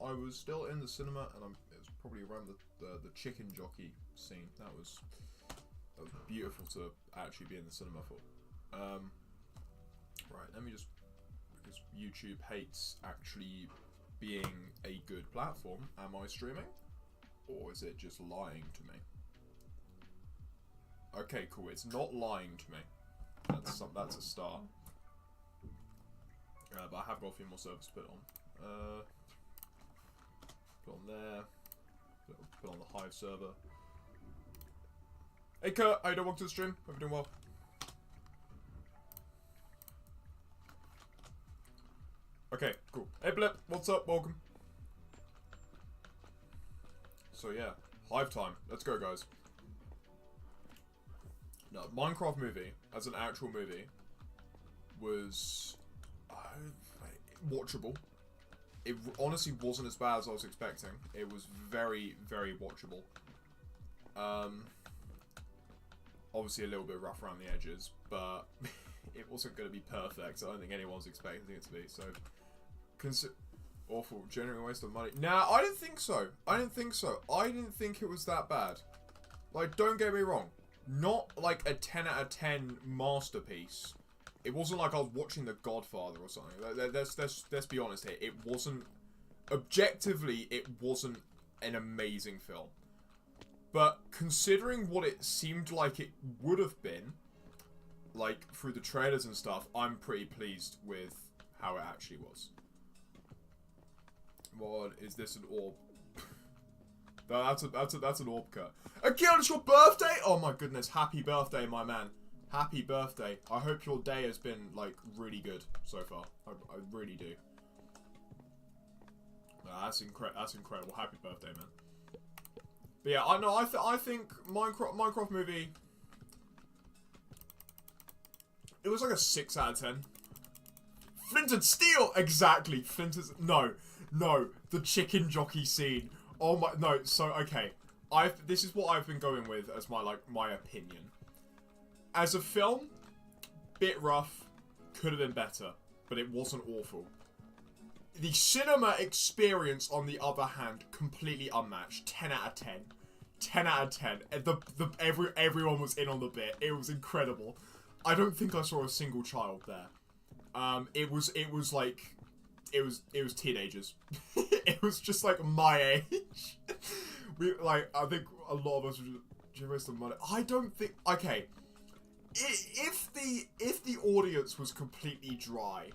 I was still in the cinema, and it was probably around the chicken jockey scene. That was beautiful to actually be in the cinema for. Right, let me just, because YouTube hates actually being a good platform. Am I streaming, or is it just lying to me? Okay, cool. It's not lying to me. That's a start. But I have got a few more servers to put on. Put on there. Put on the Hive server. Hey Kurt, how you doing? Welcome to the stream. Hope you're doing well. Okay, cool. Hey Blip, what's up? Welcome. So yeah, Hive time. Let's go, guys. No, Minecraft movie, as an actual movie, was watchable. It honestly wasn't as bad as I was expecting. It was very, very watchable. Obviously a little bit rough around the edges, but it wasn't going to be perfect. I don't think anyone's expecting it to be. So, awful, genuine waste of money. Nah, I didn't think so. I didn't think so. I didn't think it was that bad. Like, don't get me wrong. Not like a 10 out of 10 masterpiece. It wasn't like I was watching The Godfather or something. Let's be honest here. It wasn't... Objectively, it wasn't an amazing film. But considering what it seemed like it would have been, like, through the trailers and stuff, I'm pretty pleased with how it actually was. What is this, an orb? That's an orb cut. Akil, it's your birthday? Oh my goodness, happy birthday, my man. Happy birthday. I hope your day has been, like, really good so far. I really do. That's incredible. Happy birthday, man. But yeah, I think Minecraft movie, it was like a 6 out of 10. Flint and Steel! Exactly. No, the chicken jockey scene. Oh my, no, so, okay. This is what I've been going with as my opinion. As a film, bit rough, could have been better, but it wasn't awful. The cinema experience, on the other hand, completely unmatched. 10 out of 10. 10 out of 10. Everyone was in on the bit. It was incredible. I don't think I saw a single child there. It was teenagers. It was just like my age. I think a lot of us were just waste of money. I don't think, okay. If the audience was completely dry,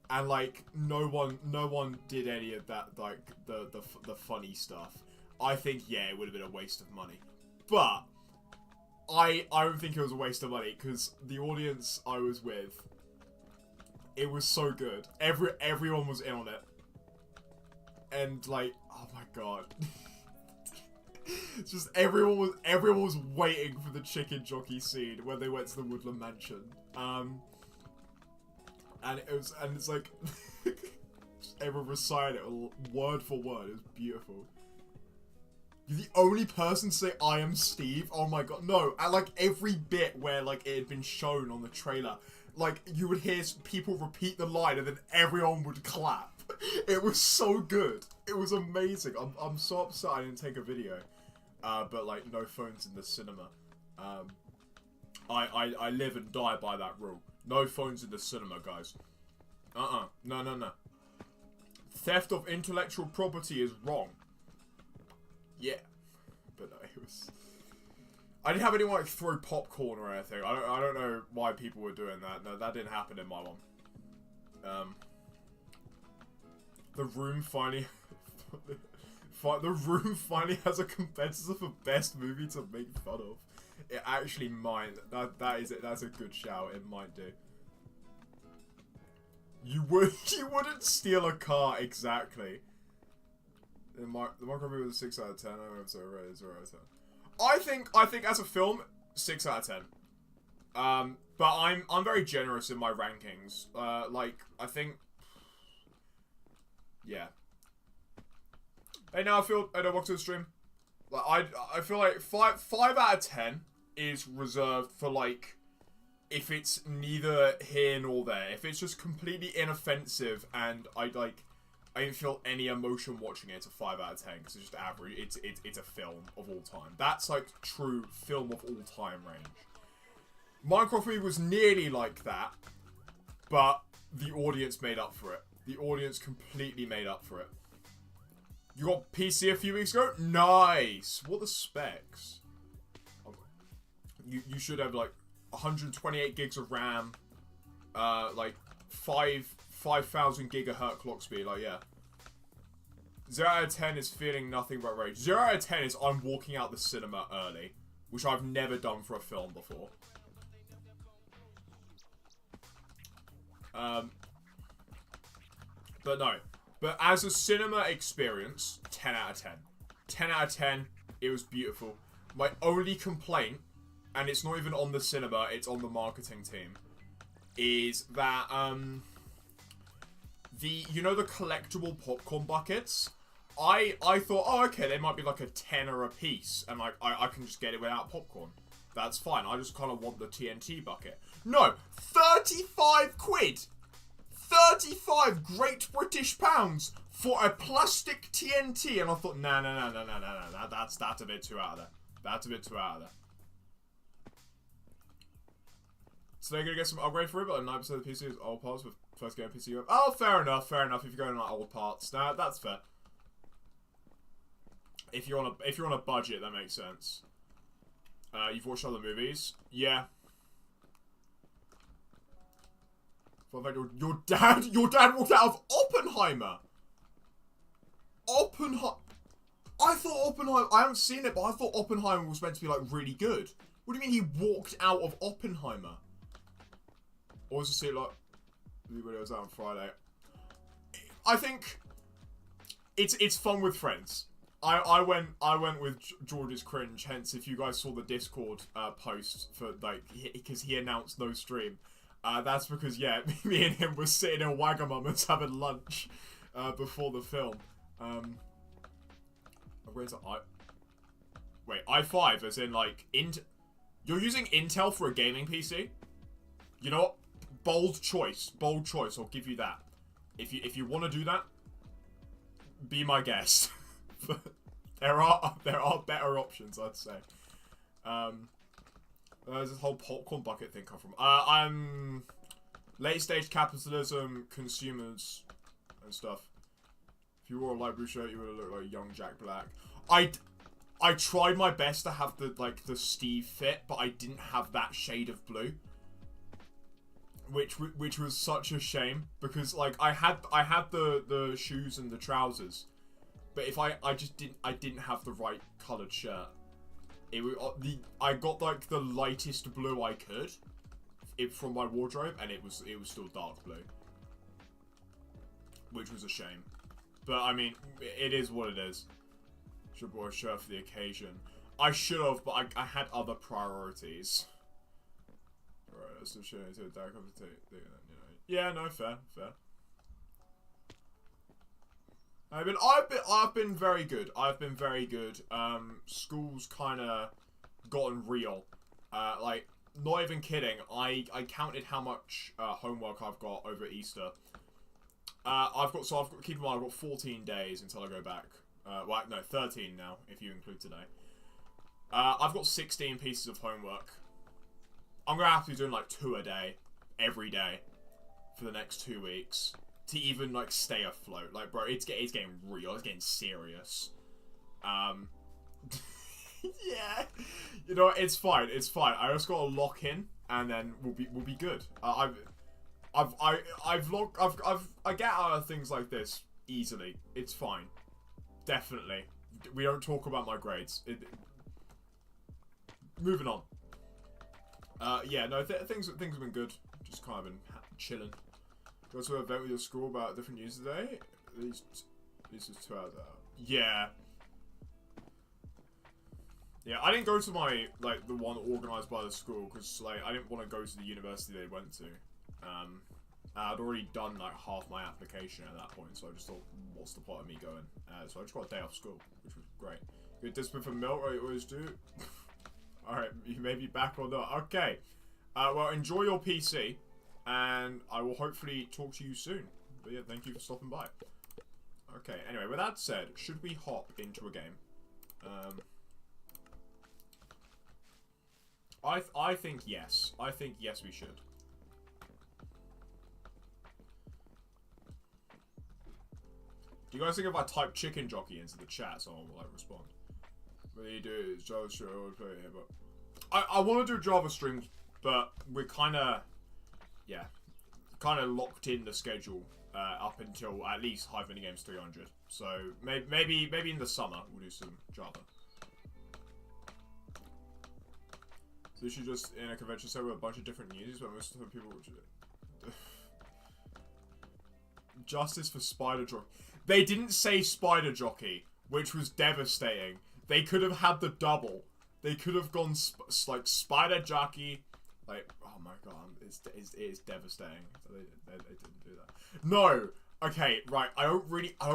and like no one did any of that, like the funny stuff, I think yeah, it would have been a waste of money. But I don't think it was a waste of money, because the audience I was with, it was so good. Everyone was in on it, and like, oh my god. It's just everyone was waiting for the chicken jockey scene when they went to the Woodland Mansion. And it's like just everyone recited it word for word. It was beautiful. You're the only person to say I am Steve. Oh my god, no! At like every bit where like it had been shown on the trailer, like you would hear people repeat the line and then everyone would clap. It was so good. It was amazing. I'm so upset I didn't take a video. But like no phones in the cinema. I live and die by that rule. No phones in the cinema, guys. No. Theft of intellectual property is wrong. Yeah. But no, it was... I didn't have anyone like throw popcorn or anything. I don't know why people were doing that. No, that didn't happen in my one. The Room finally... The Room finally has a competitor for best movie to make fun of. It actually might. That's a good shout. It might do. You wouldn't steal a car, exactly. The Minecraft movie was a 6 out of 10. I don't know if it's a 0 out of 10. I think as a film, 6 out of 10. But I'm very generous in my rankings. Like I think, yeah. Hey, now I don't walk to the stream. Like I feel like 5 out of 10 is reserved for like if it's neither here nor there. If it's just completely inoffensive and I like I didn't feel any emotion watching it. It's a 5 out of 10 because it's just average. It's a film of all time. That's like true film of all time range. Minecraft movie was nearly like that, but the audience made up for it. The audience completely made up for it. You got PC a few weeks ago? Nice! What are the specs? You should have like 128 gigs of RAM, like 5,000 gigahertz clock speed, like yeah. 0 out of 10 is feeling nothing but rage. 0 out of 10 is I'm walking out the cinema early, which I've never done for a film before. But no. But as a cinema experience, 10 out of 10. 10 out of 10, it was beautiful. My only complaint, and it's not even on the cinema, it's on the marketing team, is that, you know the collectible popcorn buckets? I thought, oh, okay, they might be like a tenner a piece, and like, I can just get it without popcorn. That's fine, I just kind of want the TNT bucket. No, 35 quid! 35 Great British pounds for a plastic TNT, and I thought, no, that's a bit too out of there. That's a bit too out of there. So they're gonna get some upgrade for it, but 9% of the PC is old parts with first game PC. Oh, fair enough, fair enough. If you're going on like old parts, nah, that's fair. If you're on a budget, that makes sense. You've watched other movies, yeah. Your dad walked out of Oppenheimer. I thought Oppenheimer. I haven't seen it, but I thought Oppenheimer was meant to be like really good. What do you mean he walked out of Oppenheimer? Or was it like the video was out on Friday? I think it's fun with friends. I went with George's cringe. Hence, if you guys saw the Discord post for like because he announced no stream. That's because, yeah, me and him were sitting in Wagamama's having lunch before the film. I'm going to wait, i5 as in, like, you're using Intel for a gaming PC? You know what? Bold choice, I'll give you that. If you want to do that, be my guest. But there are better options, I'd say. Where's this whole popcorn bucket thing come from? I'm late stage capitalism, consumers, and stuff. If you wore a light blue shirt, you would have looked like young Jack Black. I tried my best to have the Steve fit, but I didn't have that shade of blue, which was such a shame because like I had the shoes and the trousers, but if I didn't have the right coloured shirt. I got like the lightest blue I could from my wardrobe, and it was still dark blue, which was a shame. But I mean, it is what it is. Should have bought a shirt for the occasion. I should have, but I had other priorities. Right, let's just show you to a dark of the yeah, no, fair. I've been very good. School's kind of gotten real. Like, not even kidding. I counted how much homework I've got over Easter. Keep in mind, I've got 14 days until I go back. Well, no, 13 now, if you include today. I've got 16 pieces of homework. I'm gonna have to be doing like 2 a day, every day, for the next 2 weeks. To even like stay afloat, like bro, it's getting real, it's getting serious. Yeah, you know, it's fine. I just gotta lock in, and then we'll be good. I get out of things like this easily. It's fine, definitely. We don't talk about my grades. Moving on. Yeah, no, things have been good. Just kind of been chilling. Go to an event with your school about different news today. These is 2 hours out. Yeah. Yeah, I didn't go to my, like, the one organised by the school, because, like, I didn't want to go to the university they went to. I'd already done, like, half my application at that point, so I just thought, what's the point of me going? So I just got a day off school, which was great. Good discipline for milk, I always do. Alright, you may be back or not. Okay. Well, enjoy your PC. And I will hopefully talk to you soon. But yeah, thank you for stopping by. Okay, anyway, with that said, should we hop into a game? I think yes. I think yes we should. Do you guys think if I type chicken jockey into the chat, someone will like respond? What you do is Java stream, I would play here, but I want to do Java streams, but we're kind of, yeah, kind of locked in the schedule up until at least Hive Minigames 300. So maybe in the summer we'll do some Java. So we should just in a convention center with a bunch of different news, but most of the people would. Justice for Spider Jockey. They didn't say Spider Jockey, which was devastating. They could have had the double. They could have gone like Spider Jockey. Like, oh my god, it is devastating. So they didn't do that. No. Okay, right. I don't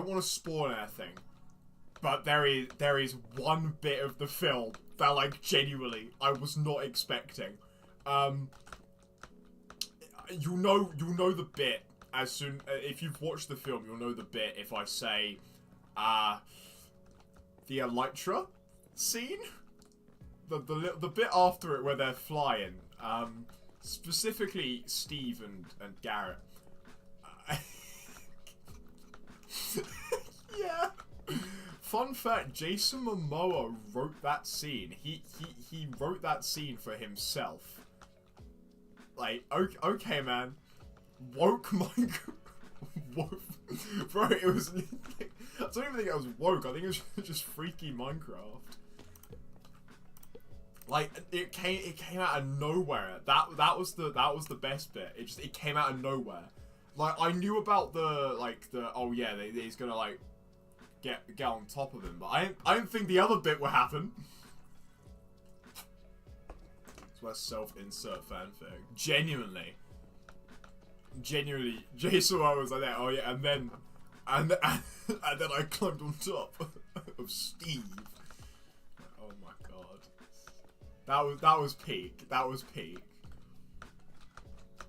want to spoil anything, but there is one bit of the film that, like, genuinely I was not expecting. You'll know the bit as soon if you've watched the film. You'll know the bit if I say, the Elytra scene, the bit after it where they're flying. Specifically Steve and Garrett. Yeah. Fun fact: Jason Momoa wrote that scene. He wrote that scene for himself. Like, okay, man. Woke Minecraft. Woke. Bro, it was. I don't even think it was woke. I think it was just freaky Minecraft. Like, it came out of nowhere. That was the best bit. It came out of nowhere. Like, I knew about the oh yeah, he's gonna like get on top of him, but I didn't think the other bit would happen. It's where self-insert fanfic. Genuinely, Jason was like that. Oh yeah, and then I climbed on top of Steve. Oh my god, that was peak. That was peak.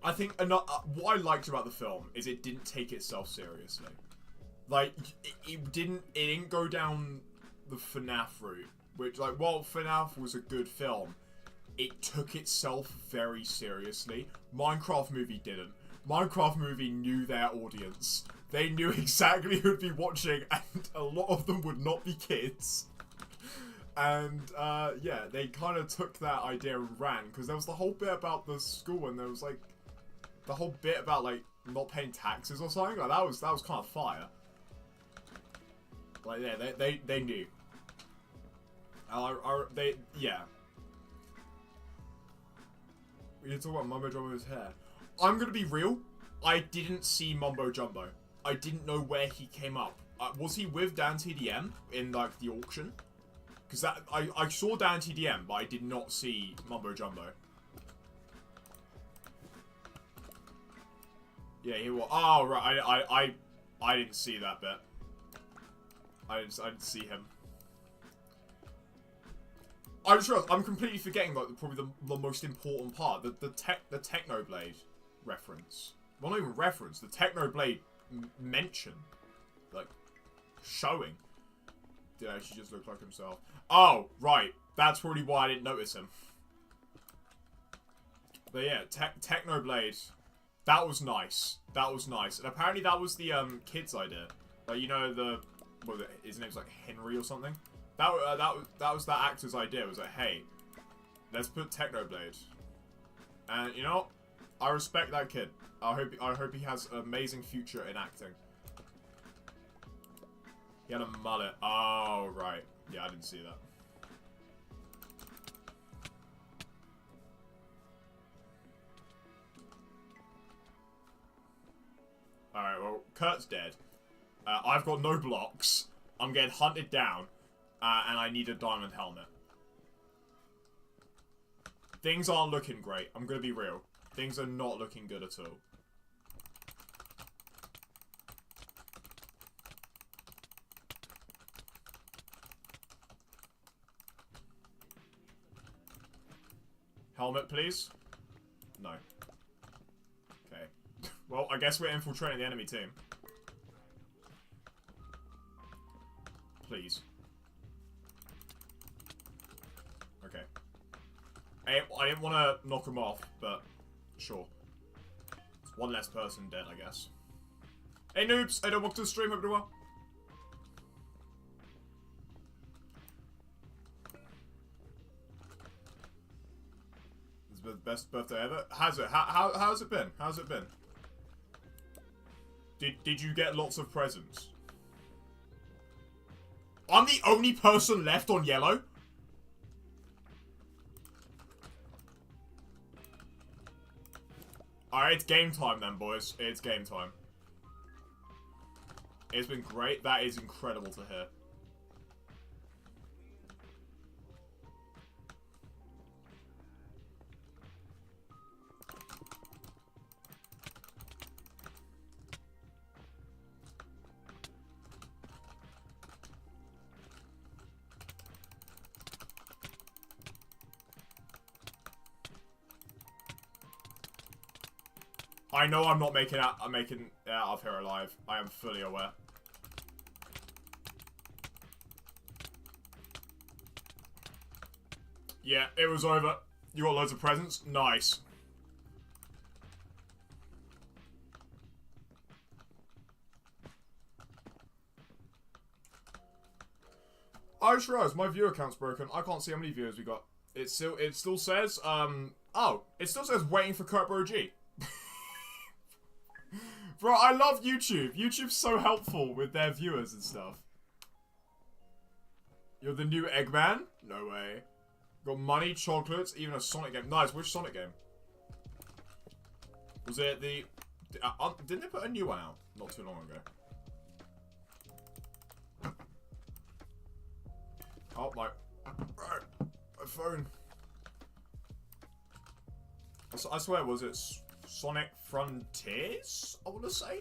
I think what I liked about the film is it didn't take itself seriously. Like, it didn't go down the FNAF route, which, like, while FNAF was a good film, it took itself very seriously. Minecraft Movie didn't. Minecraft Movie knew their audience. They knew exactly who'd be watching, and a lot of them would not be kids. And, yeah, they kind of took that idea and ran, because there was the whole bit about the school, and there was, like, the whole bit about, like, not paying taxes or something. Like, that was kind of fire. Like, yeah, they knew. Yeah. We need to talk about Mumbo Jumbo's hair. I'm gonna be real. I didn't see Mumbo Jumbo. I didn't know where he came up. Was he with Dan TDM in, like, the auction? Because I saw Dan TDM, but I did not see Mumbo Jumbo. Yeah, he was. Oh, right. I didn't see that bit. I didn't see him. I just realized I'm completely forgetting, like, probably the most important part. The Technoblade reference. Well, not even reference. The Technoblade mention. Like, showing. Did actually just look like himself. Oh, right. That's probably why I didn't notice him. But yeah, Technoblade. That was nice. That was nice. And apparently that was the kid's idea. Like, you know, his name's like Henry or something. That was that actor's idea. It was like, hey, let's put Technoblade. And you know what? I respect that kid. I hope he has an amazing future in acting. He had a mullet. Oh, right. Yeah, I didn't see that. Alright, well, Kurt's dead. I've got no blocks. I'm getting hunted down. And I need a diamond helmet. Things aren't looking great. I'm gonna be real. Things are not looking good at all. Helmet, please? No. Okay. Well, I guess we're infiltrating the enemy team. Please. Okay. I didn't want to knock him off, but sure. It's one less person dead, I guess. Hey noobs! I don't walk to the stream, hope you're well. This is the best birthday ever. Has it? How's it been? How's it been? Did you get lots of presents? I'm the only person left on yellow? Alright, it's game time then, boys. It's game time. It's been great. That is incredible to hear. I know I'm not making it out of here alive. I am fully aware. Yeah, it was over. You got loads of presents? Nice. I just realized my viewer account's broken. I can't see how many viewers we got. It still says, oh, it still says waiting for Kurt Bro G. Bro, I love YouTube. YouTube's so helpful with their viewers and stuff. You're the new Eggman? No way. Got money, chocolates, even a Sonic game. Nice, which Sonic game? Was it the... didn't they put a new one out not too long ago? Oh, my phone. I swear, was it Sonic Frontiers, I want to say?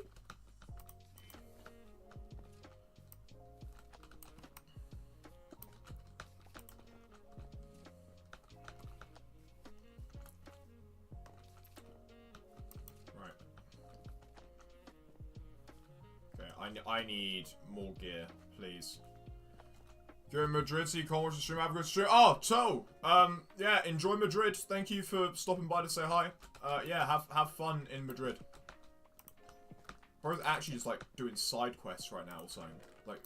Right. Okay, I need more gear, please. You're in Madrid, so you can't watch the stream. Have a good stream. Oh, Toe! Yeah, enjoy Madrid. Thank you for stopping by to say hi. Yeah, have fun in Madrid. Bro's actually just, like, doing side quests right now or something. Like,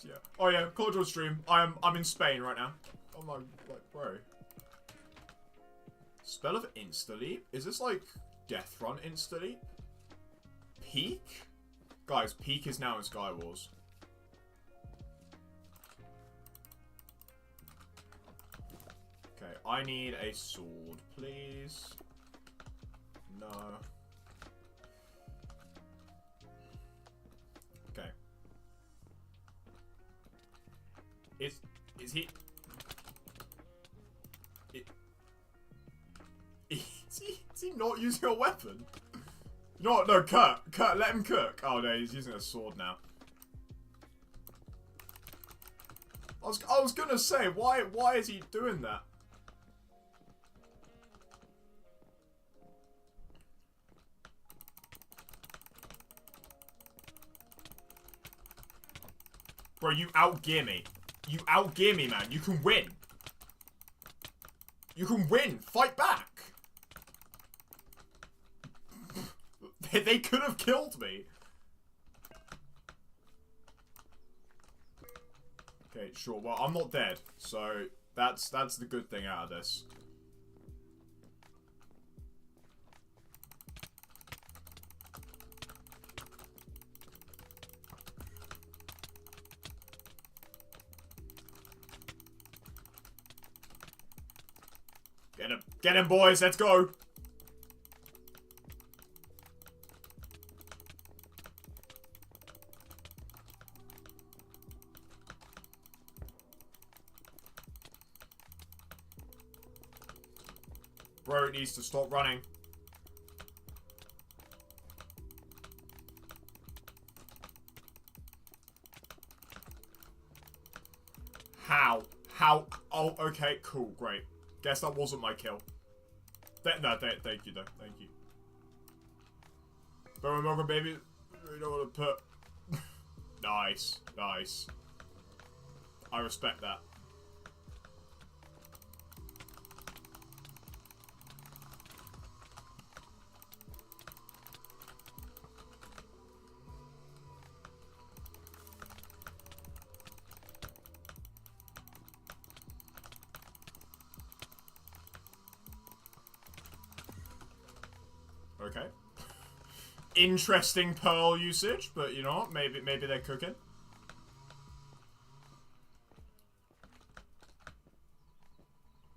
yeah. Oh, yeah, call to a stream. I'm in Spain right now. I'm like, bro. Spell of Insta-Leap? Is this, like, Death Run Insta-Leap? Peak? Guys, Peak is now in Sky Wars. Okay, I need a sword, please. No. Okay. Is he... Is he not using a weapon? No, Kurt, let him cook. Oh no, he's using a sword now. I was gonna say, why is he doing that? Bro, you outgear me. You outgear me, man. You can win. You can win. Fight back. They could have killed me. Okay, sure. Well, I'm not dead, so that's the good thing out of this. Get him, boys. Let's go. Bro needs to stop running. How? Oh, okay, cool, great. Guess that wasn't my kill. No, thank you, though. Thank you. But remember, baby, we don't want to put... Nice. I respect that. Okay. Interesting pearl usage, but you know what? Maybe they're cooking.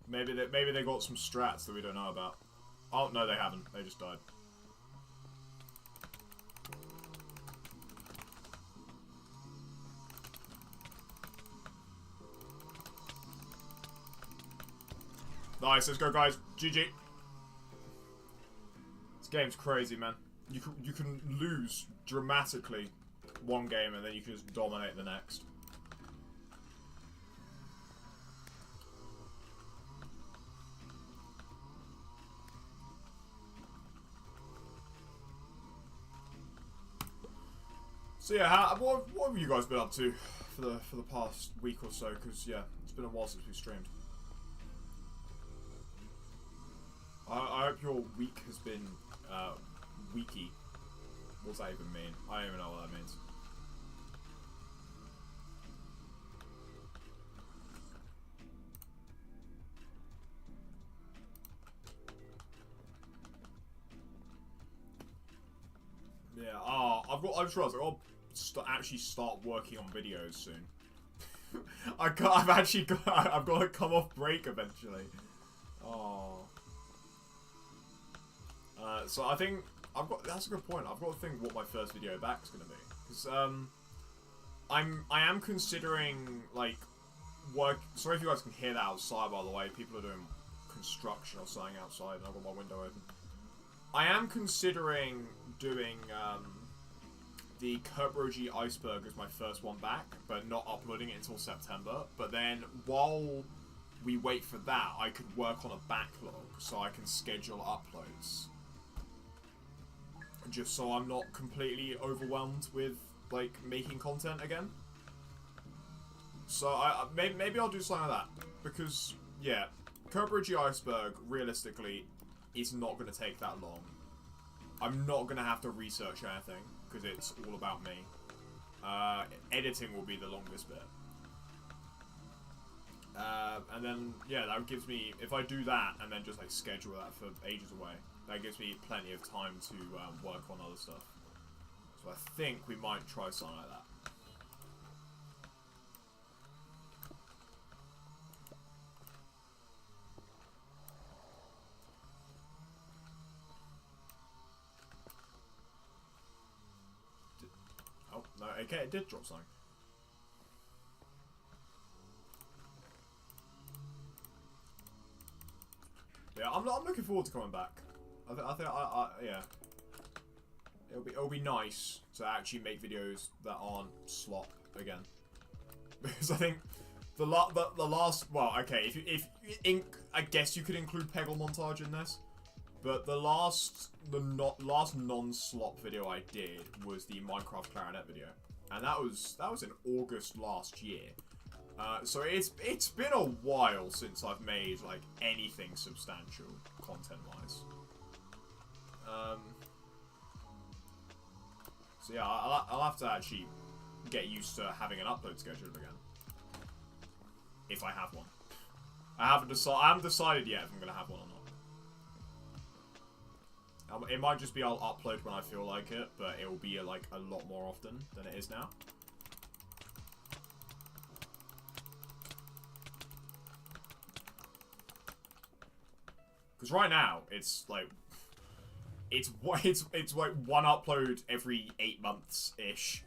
Maybe they got some strats that we don't know about. Oh no, they haven't. They just died. Nice, let's go, guys. GG. This game's crazy, man. You can lose dramatically one game and then you can just dominate the next. So yeah, what have you guys been up to for the past week or so? Because yeah, it's been a while since we streamed. I hope your week has been weeky. What does that even mean? I don't even know what that means. Yeah. I just realized I've got to actually start working on videos soon. I've got to come off break eventually. Oh. So I think that's a good point. I've got to think what my first video back is going to be, because I am considering like work. Sorry if you guys can hear that outside, by the way. People are doing construction or something outside, and I've got my window open. I am considering doing the Kerberogi Iceberg as my first one back, but not uploading it until September. But then while we wait for that, I could work on a backlog so I can schedule uploads. Just so I'm not completely overwhelmed with like making content again. So maybe I'll do something like that, because yeah, Kerberogi Iceberg realistically is not going to take that long. I'm not going to have to research anything because it's all about me. Editing will be the longest bit. And then, yeah, that gives me, if I do that and then just like schedule that for ages away, that gives me plenty of time to work on other stuff. So I think we might try something like that. Oh, no, okay, it did drop something. Yeah, I'm looking forward to coming back. I think yeah, it'll be nice to actually make videos that aren't slop again, because I think the last, well, okay, I guess you could include Peggle montage in this, but the last non-slop video I did was the Minecraft clarinet video, and that was in August last year. So it's been a while since I've made like anything substantial content-wise. So yeah, I'll have to actually get used to having an upload schedule again, if I have one. I haven't decided yet if I'm gonna have one or not. It might just be I'll upload when I feel like it, but it will be like a lot more often than it is now. Because right now, it's like one upload every 8 months-ish.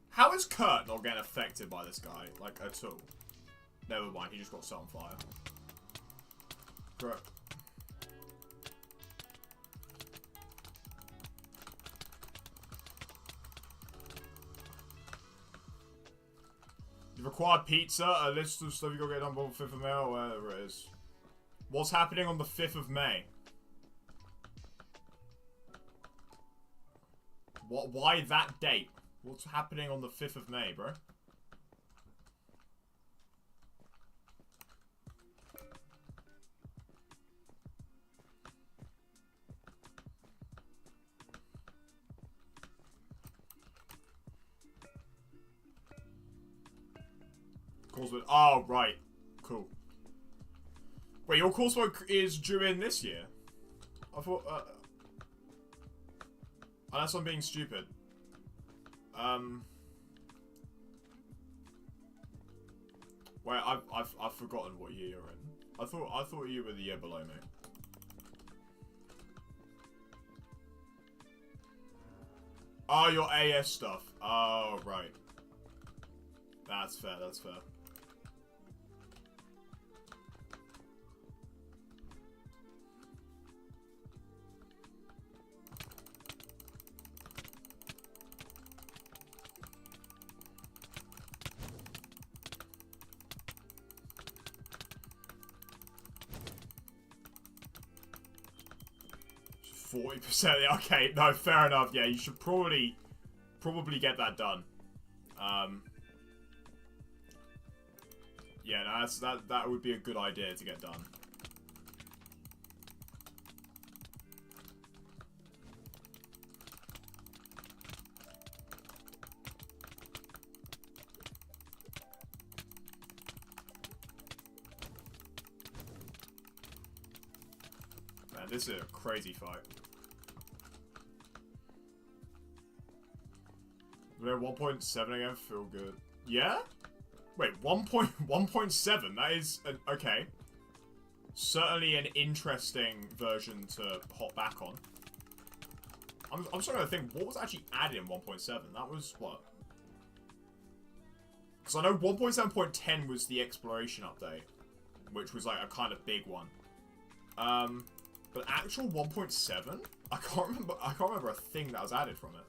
How is Kurt not getting affected by this guy, like, at all? Never mind, he just got set on fire. Great. Required pizza, a list of stuff you gotta get done by the 5th of May, or whatever it is. What's happening on the 5th of May? Why that date? What's happening on the 5th of May, bro? Coursework. Oh, right. Cool. Wait, your coursework is due in this year? I thought, unless I'm being stupid. Wait, I've forgotten what year you're in. I thought you were the year below me. Oh, your AS stuff. Oh, right. That's fair, that's fair. Okay, no, fair enough. Yeah, you should probably get that done. Yeah, no, that would be a good idea to get done. Man, this is a crazy fight. We're 1.7 again, feel good. Yeah? Wait, 1.7? That is, okay. Certainly an interesting version to hop back on. I'm starting to think, what was actually added in 1.7? That was, what? Because I know 1.7.10 was the exploration update, which was like a kind of big one. But actual 1.7? I can't remember a thing that was added from it.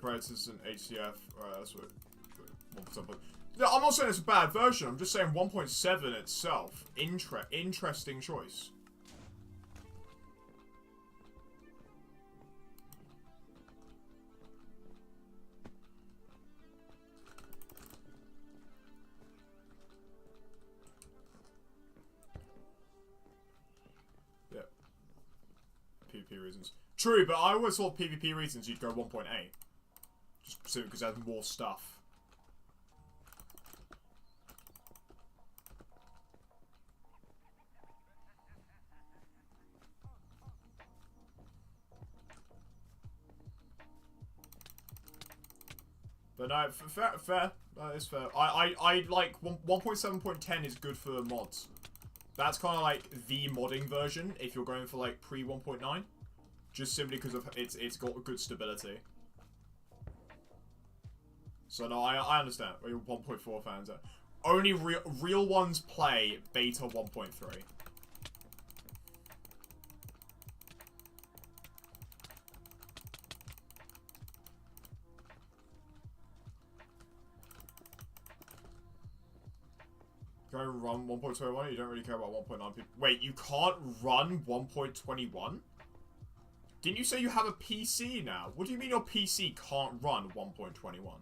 Predators and HCF. Alright, that's what 1.7. Yeah, I'm not saying it's a bad version. I'm just saying 1.7 itself. Interesting choice. Yeah. PvP reasons. True, but I always thought PvP reasons you'd go 1.8. Just simply because it has more stuff. But no, fair. No, it's fair. I like 1.7.10 is good for mods. That's kind of like the modding version if you're going for like pre 1.9. Just simply because of it's got good stability. So no, I understand where your 1.4 fans are. Only real ones play beta 1.3. Go run 1.21, you don't really care about 1.9 people. Wait, you can't run 1.21? Didn't you say you have a PC now? What do you mean your PC can't run 1.21?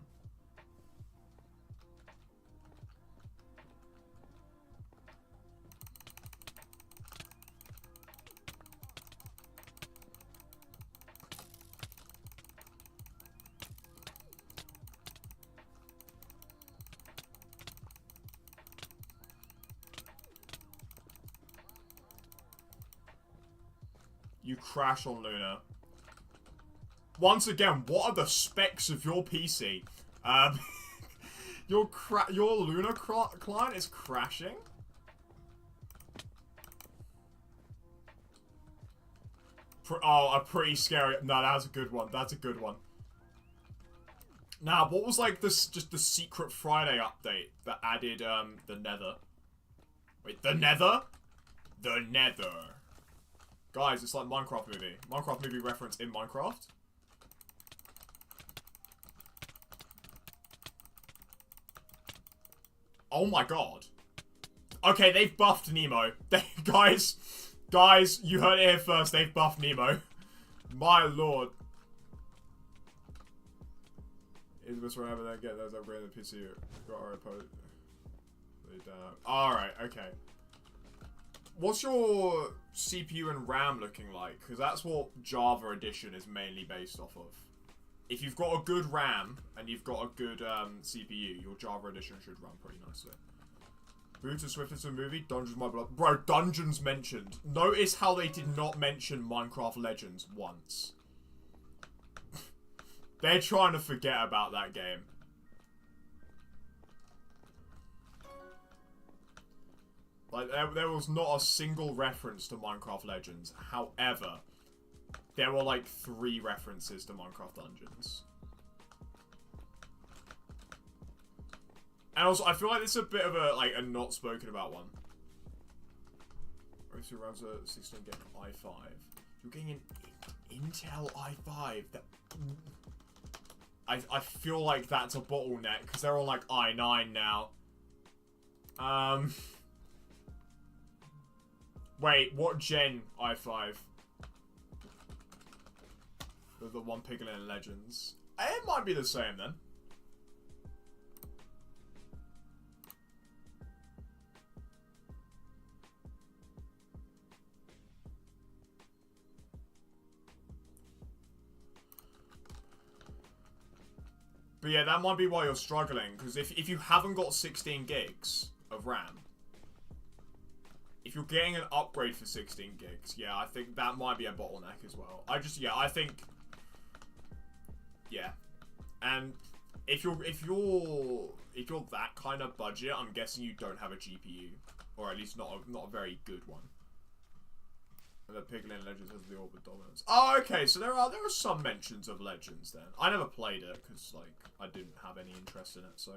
You crash on Luna. Once again, what are the specs of your PC? Your Luna client is crashing? A pretty scary. No, that's a good one. That's a good one. Now, what was like just the Secret Friday update that added the Nether? Wait, the Nether? The Nether. Guys, it's like Minecraft movie. Minecraft movie reference in Minecraft. Oh my god. Okay, they've buffed Nemo. Guys, you heard it here first. They've buffed Nemo. My lord. Is this wherever they get those upgrades in the PC? Got our opponent. Alright, okay. What's your CPU and RAM looking like? Because that's what Java Edition is mainly based off of. If you've got a good RAM and you've got a good CPU, your Java Edition should run pretty nicely. Boots and Swift into a movie? Dungeons My Blood. Bro, Dungeons mentioned. Notice how they did not mention Minecraft Legends once. They're trying to forget about that game. Like, there was not a single reference to Minecraft Legends. However, there were like 3 references to Minecraft Dungeons. And also, I feel like this is a bit of a, like, a not spoken about one. Racer runs a 16-gig i5. You're getting an Intel i5. That... I feel like that's a bottleneck, because they're all like i9 now. Wait, what gen i5? The one Piglin Legends. It might be the same then. But yeah, that might be why you're struggling, because if you haven't got 16 gigs of RAM, if you're getting an upgrade for 16 gigs, yeah, I think that might be a bottleneck as well. I think, yeah. And if you're that kind of budget, I'm guessing you don't have a GPU, or at least not a very good one. And the Piglin Legends has the Orbit Dominance. Oh, okay, so there are some mentions of Legends then. I never played it, because, like, I didn't have any interest in it, so...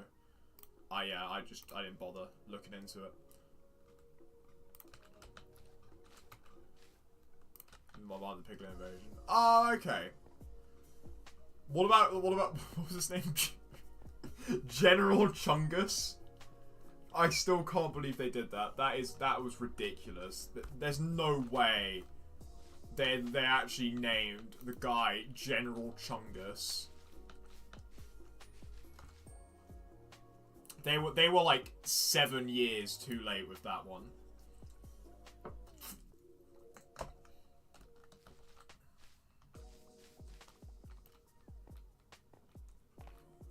I didn't bother looking into it. What about the Piglin Invasion? Oh, okay. What about, what was his name? General Chungus? I still can't believe they did that. That was ridiculous. There's no way they actually named the guy General Chungus. They were like 7 years too late with that one.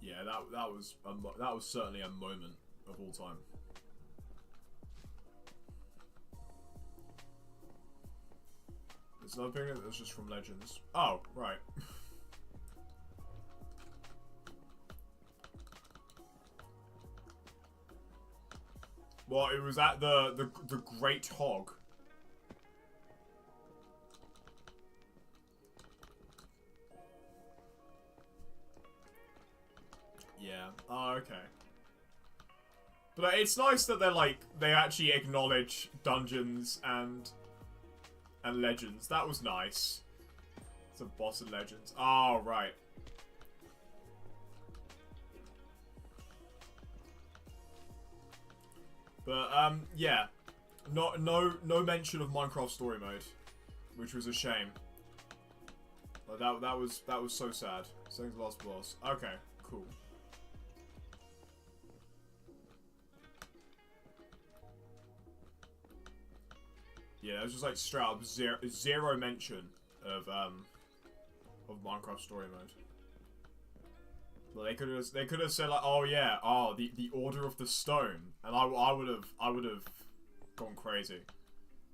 Yeah, that was certainly a moment of all time. There's another thing that was just from Legends. Oh, right. Well, it was at the Great Hog. Yeah. Oh, okay. But it's nice that they actually acknowledge Dungeons and Legends. That was nice. It's a boss in Legends. Oh, right. But yeah. No mention of Minecraft Story Mode, which was a shame. Like, that was so sad. Second to last boss. Okay, cool. Yeah, it was just like straight up zero mention of Minecraft Story Mode. Like, they could have said like, oh yeah, the Order of the Stone, and I would have gone crazy.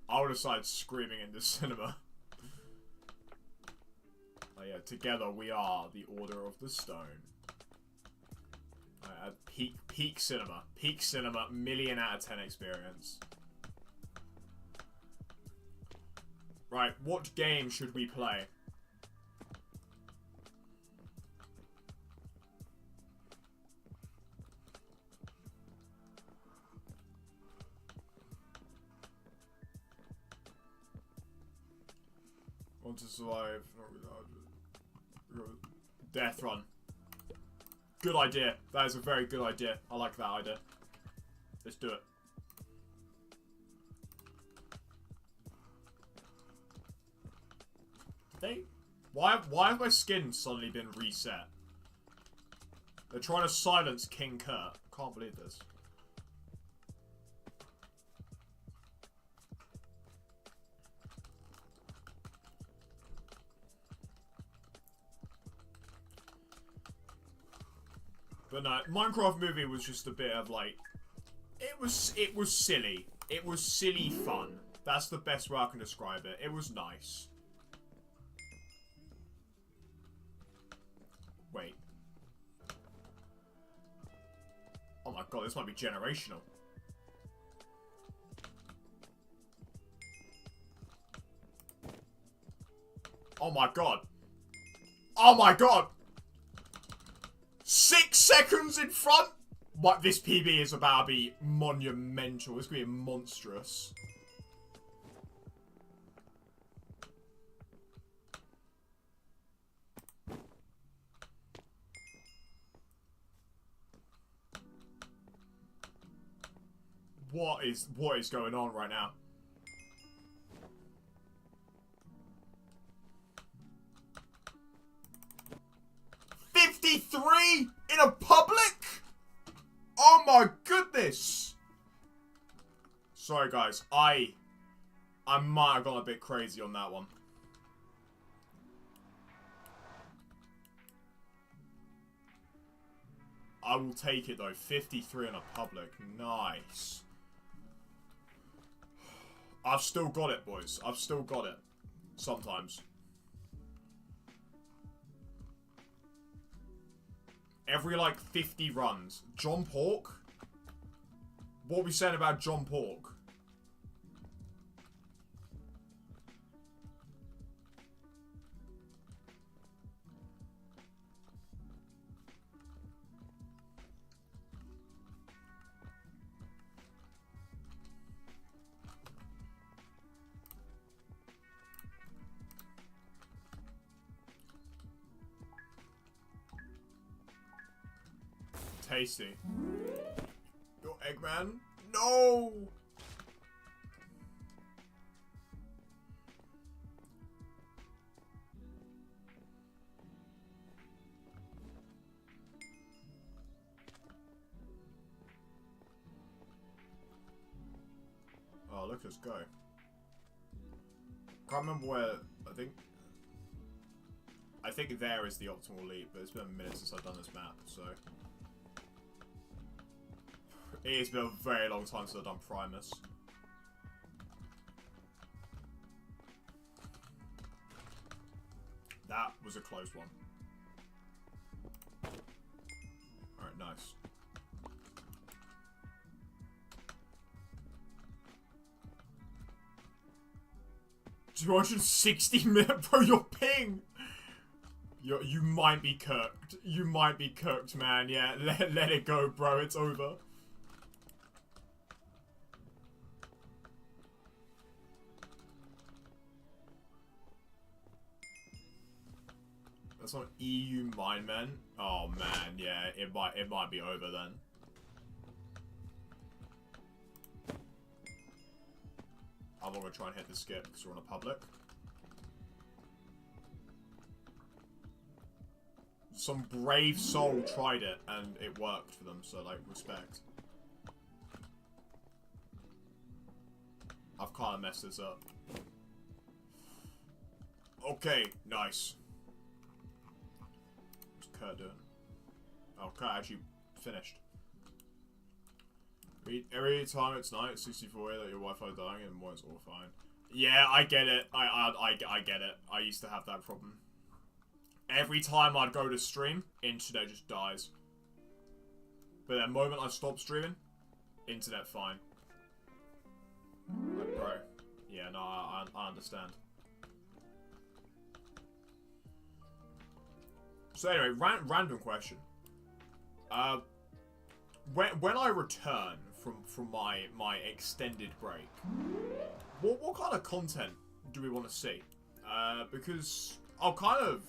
I would have started screaming in the cinema. Oh yeah, together we are the Order of the Stone. Peak cinema, 1,000,000 out of 10 experience. Right, what game should we play? Want to survive. Death Run. Good idea. That is a very good idea. I like that idea. Let's do it. Why have my skin suddenly been reset? They're trying to silence King Kurt. Can't believe this. But no, Minecraft movie was just a bit of like, it was silly. It was silly fun. That's the best way I can describe it. It was nice. Wait. Oh my god, this might be generational. Oh my god. Oh my god! 6 seconds in front? What, this PB is about to be monumental. It's going to be monstrous. What is going on right now? '53 in a public? Oh my goodness! Sorry guys, I might have gone a bit crazy on that one. I will take it though. 53 in a public. Nice. I've still got it, boys. I've still got it. Sometimes. Every, like, 50 runs. John Pork? What are we saying about John Pork? Tasty. Your Eggman? No! Oh, look, let's go. Can't remember where. I think there is the optimal leap, but it's been a minute since I've done this map, so. It has been a very long time since I've done Primus. That was a close one. Alright, nice. 260 minutes, bro, your ping! You might be cooked. You might be cooked, man. Yeah, let it go, bro. It's over. That's not EU mine, man. Oh man, yeah, it might be over then. I'm not gonna try and hit the skip because we're on a public. Some brave soul tried it and it worked for them, so like respect. I've kind of messed this up. Okay, nice. What's Kurt doing? Oh, Kurt actually finished. Every time it's night, 64 that your Wi-Fi dying and it's all fine. Yeah, I get it. I get it. I used to have that problem. Every time I'd go to stream, internet just dies. But the moment I stop streaming, internet fine. Like, bro. Yeah, no, I understand. So anyway, random question. When I return from my extended break, what kind of content do we want to see? Because I'll kind of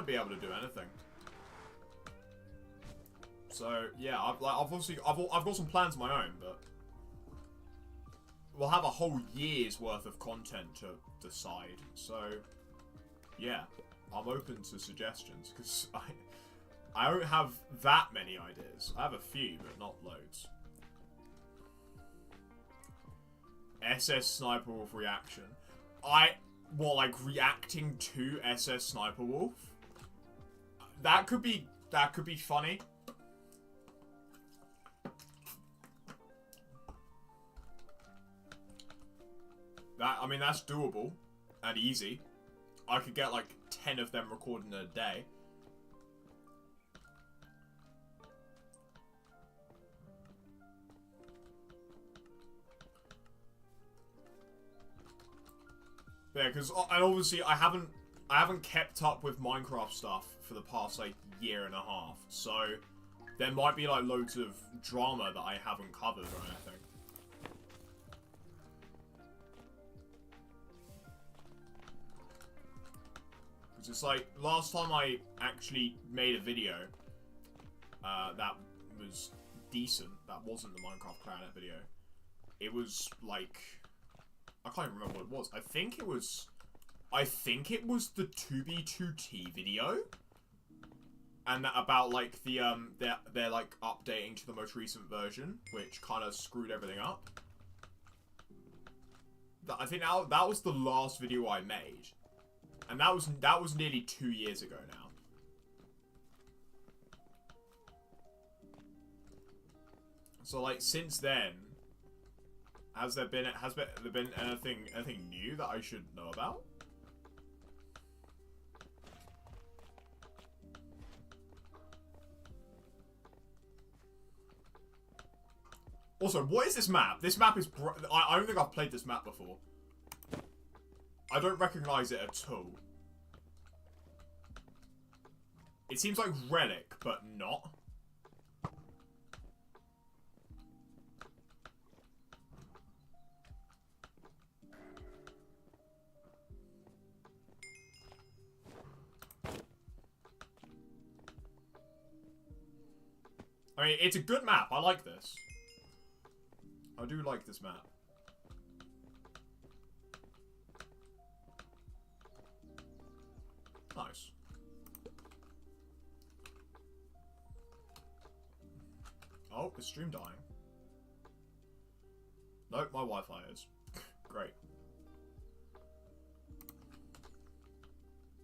be able to do anything. So yeah, I've obviously I've got some plans of my own, but we'll have a whole year's worth of content to decide. So yeah, I'm open to suggestions because I don't have that many ideas. I have a few, but not loads. SS Sniper Wolf reaction. Like reacting to SS Sniper Wolf? That could be funny. I mean, that's doable and easy. I could get like 10 of them recorded in a day. Yeah, because and obviously I haven't kept up with Minecraft stuff for the past like year and a half, so there might be like loads of drama that I haven't covered or anything. Because it's like last time I actually made a video that was decent, that wasn't the Minecraft Clarinet video. It was like, I can't even remember what it was. I think it was the 2B2T video, and that about like the they're like updating to the most recent version, which kind of screwed everything up. I think that was the last video I made, and that was nearly 2 years ago now. So like since then, has there been anything new that I should know about? Also, what is this map? This map is... I don't think I've played this map before. I don't recognize it at all. It seems like Relic, but not. I mean, it's a good map. I like this. I do like this map. Nice. Oh, is stream dying? Nope, my Wi-Fi is. Great.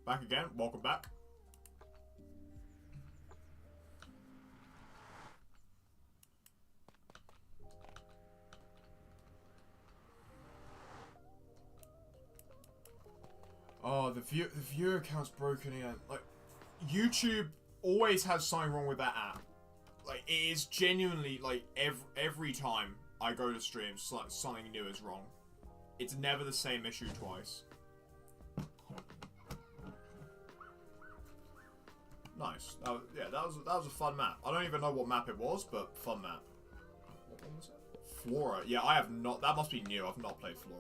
Back again. Welcome back. Oh, the viewer account's broken again. Like, YouTube always has something wrong with that app. Like, it is genuinely, like, every time I go to stream, something new is wrong. It's never the same issue twice. Nice. Yeah, that was a fun map. I don't even know what map it was, but fun map. What one was it? Flora. Yeah, I have not. That must be new. I've not played Flora.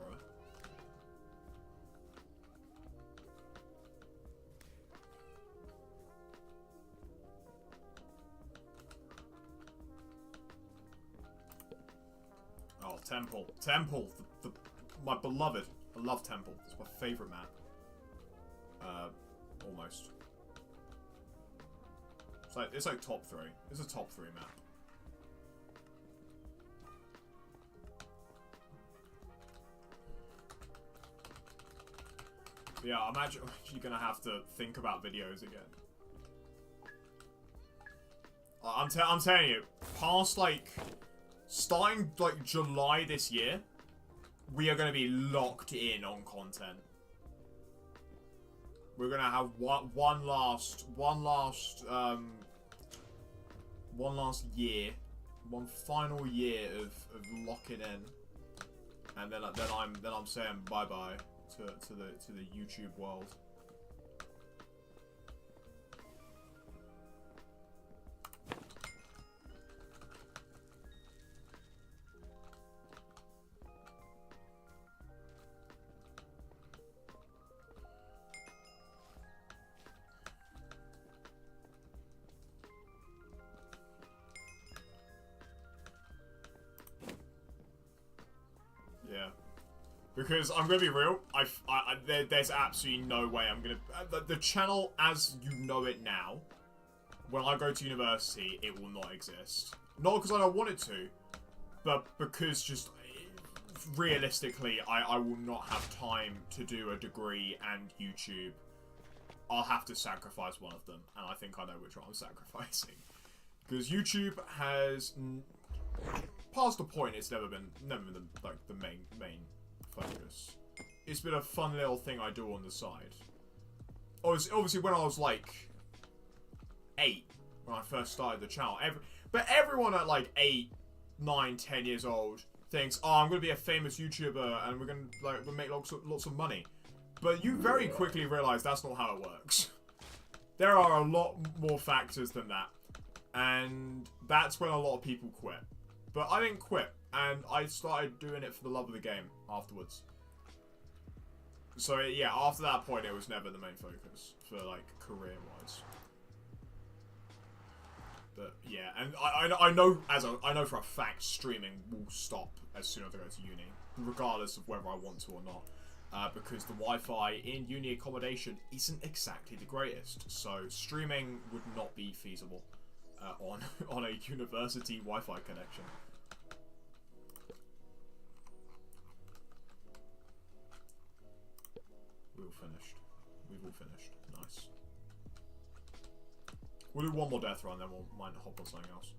Oh, Temple. Temple. My beloved. I love Temple. It's my favourite map. Almost. It's like top 3. It's a top 3 map. But yeah, I imagine you're gonna have to think about videos again. I'm telling you, past like starting like July this year, we are gonna be locked in on content. We're gonna have one last year, one final year of locking in, and then I'm saying bye bye to the YouTube world. Because I'm gonna be real, there's absolutely no way I'm gonna... The channel as you know it now, when I go to university, it will not exist. Not because I don't want it to, but because just realistically, I will not have time to do a degree and YouTube. I'll have to sacrifice one of them, and I think I know which one I'm sacrificing. Because YouTube has, past the point, it's never been the main focus. It's been a fun little thing I do on the side. Obviously when I was like 8, when I first started the channel, but everyone at like 8, 9, 10 years old thinks, oh, I'm gonna be a famous YouTuber and we're gonna make lots of money. But you very quickly realize that's not how it works. There are a lot more factors than that, and that's when a lot of people quit. But I didn't quit, and I started doing it for the love of the game afterwards. So yeah, after that point, it was never the main focus for like career-wise. But yeah, and I know for a fact streaming will stop as soon as I go to uni, regardless of whether I want to or not, because the Wi-Fi in uni accommodation isn't exactly the greatest. So streaming would not be feasible on a university Wi-Fi connection. We're all finished. We've all finished. Nice. We'll do one more death run, then we'll might hop on something else.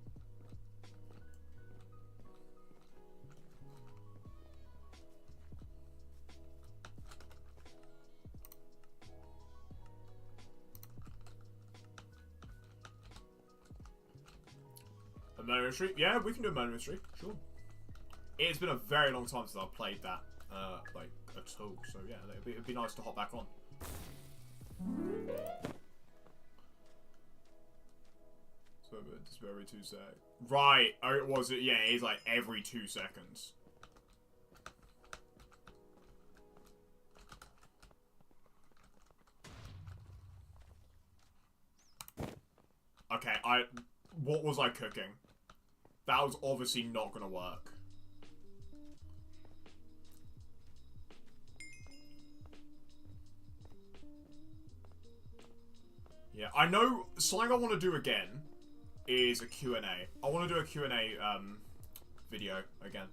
A murder mystery? Yeah, we can do a murder mystery. Sure. It's been a very long time since I've played that, like, at all. So yeah, it'd be nice to hop back on. So it's every 2 seconds. Right. Oh, it was it? Yeah, it's like every 2 seconds. Okay, what was I cooking? That was obviously not gonna work. Yeah, I know something I want to do again is a Q&A. I want to do a Q&A video again.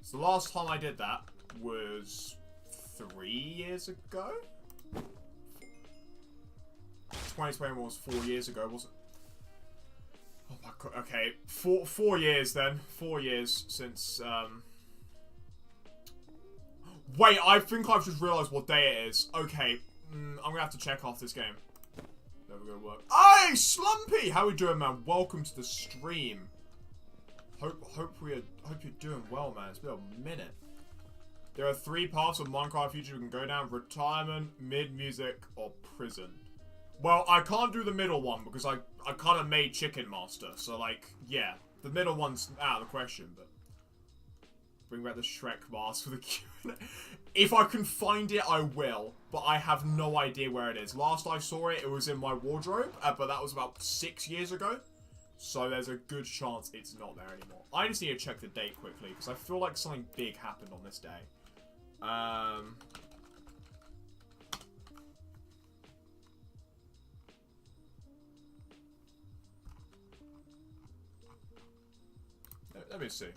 So the last time I did that was 3 years ago? 2021 was 4 years ago, wasn't it? Oh my god, okay. 4 years then. 4 years since, Wait, I think I've just realised what day it is. Okay, I'm gonna have to check off this game. Never gonna work. Hey, Slumpy! How we doing, man? Welcome to the stream. Hope you're doing well, man. It's been a minute. There are 3 paths of Minecraft future we can go down: retirement, mid-music, or prison. Well, I can't do the middle one because I kind of made Chicken Master. So, like, yeah. The middle one's out of the question, but... Bring back the Shrek mask for the Q&A. If I can find it, I will. But I have no idea where it is. Last I saw it, it was in my wardrobe. But that was about 6 years ago. So there's a good chance it's not there anymore. I just need to check the date quickly. Because I feel like something big happened on this day. Let me see.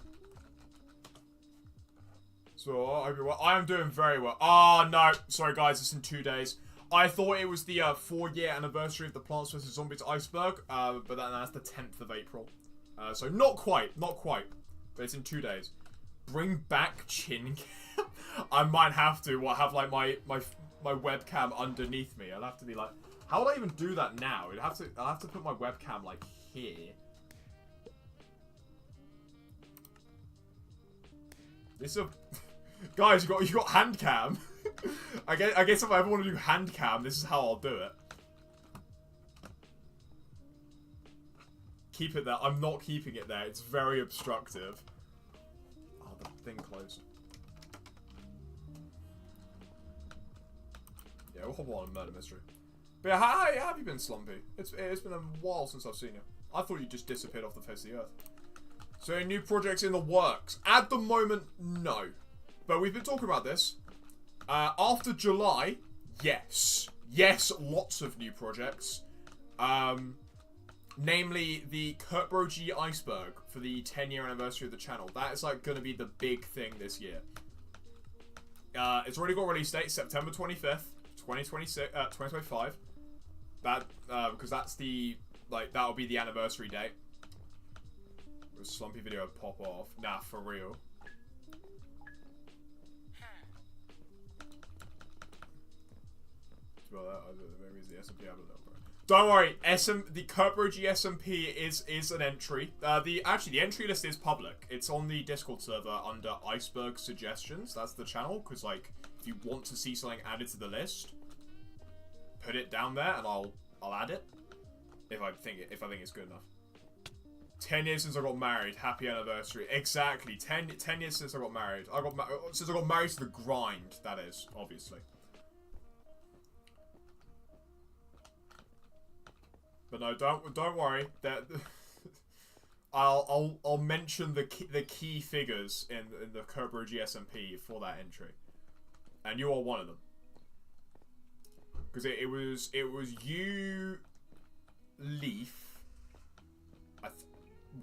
So, I hope you're well. I am doing very well. Oh, no. Sorry, guys. It's in 2 days. I thought it was the 4-year anniversary of the Plants vs. Zombies Iceberg. But that's the 10th of April. So, not quite. Not quite. But it's in 2 days. Bring back chin cam. I might have to. Well, have, like, my webcam underneath me. I'll have to be like... How would I even do that now? I'll have to put my webcam, like, here. This is a... Guys, you got hand cam. I guess if I ever want to do hand cam, this is how I'll do it. Keep it there. I'm not keeping it there. It's very obstructive. Oh, the thing closed. Yeah, we'll hop on a murder mystery. But yeah, how have you been, Slumpy? It's been a while since I've seen you. I thought you just disappeared off the face of the earth. So, any new projects in the works? At the moment, no. but we've been talking about this. After July, yes, lots of new projects. Namely the Kurtbro G Iceberg for the 10-year anniversary of the channel. That is like going to be the big thing this year. It's already got a release date, September 25th, 2025. That because that's the that'll be the anniversary date. A slumpy video pop off. Nah, for real. Maybe it's the SMP. Don't worry, the Kurtbro G SMP is an entry. The entry list is public. It's on the Discord server under Iceberg Suggestions. That's the channel, because like if you want to see something added to the list, put it down there and I'll add it if I think it's good enough. 10 years since I got married. Happy anniversary. Exactly. 10 years since I got married. Since I got married to the grind. That is obviously. But no, don't worry. That I'll mention the key figures in the Kurtbro G SMP for that entry, and you are one of them. Because it was you, Leaf.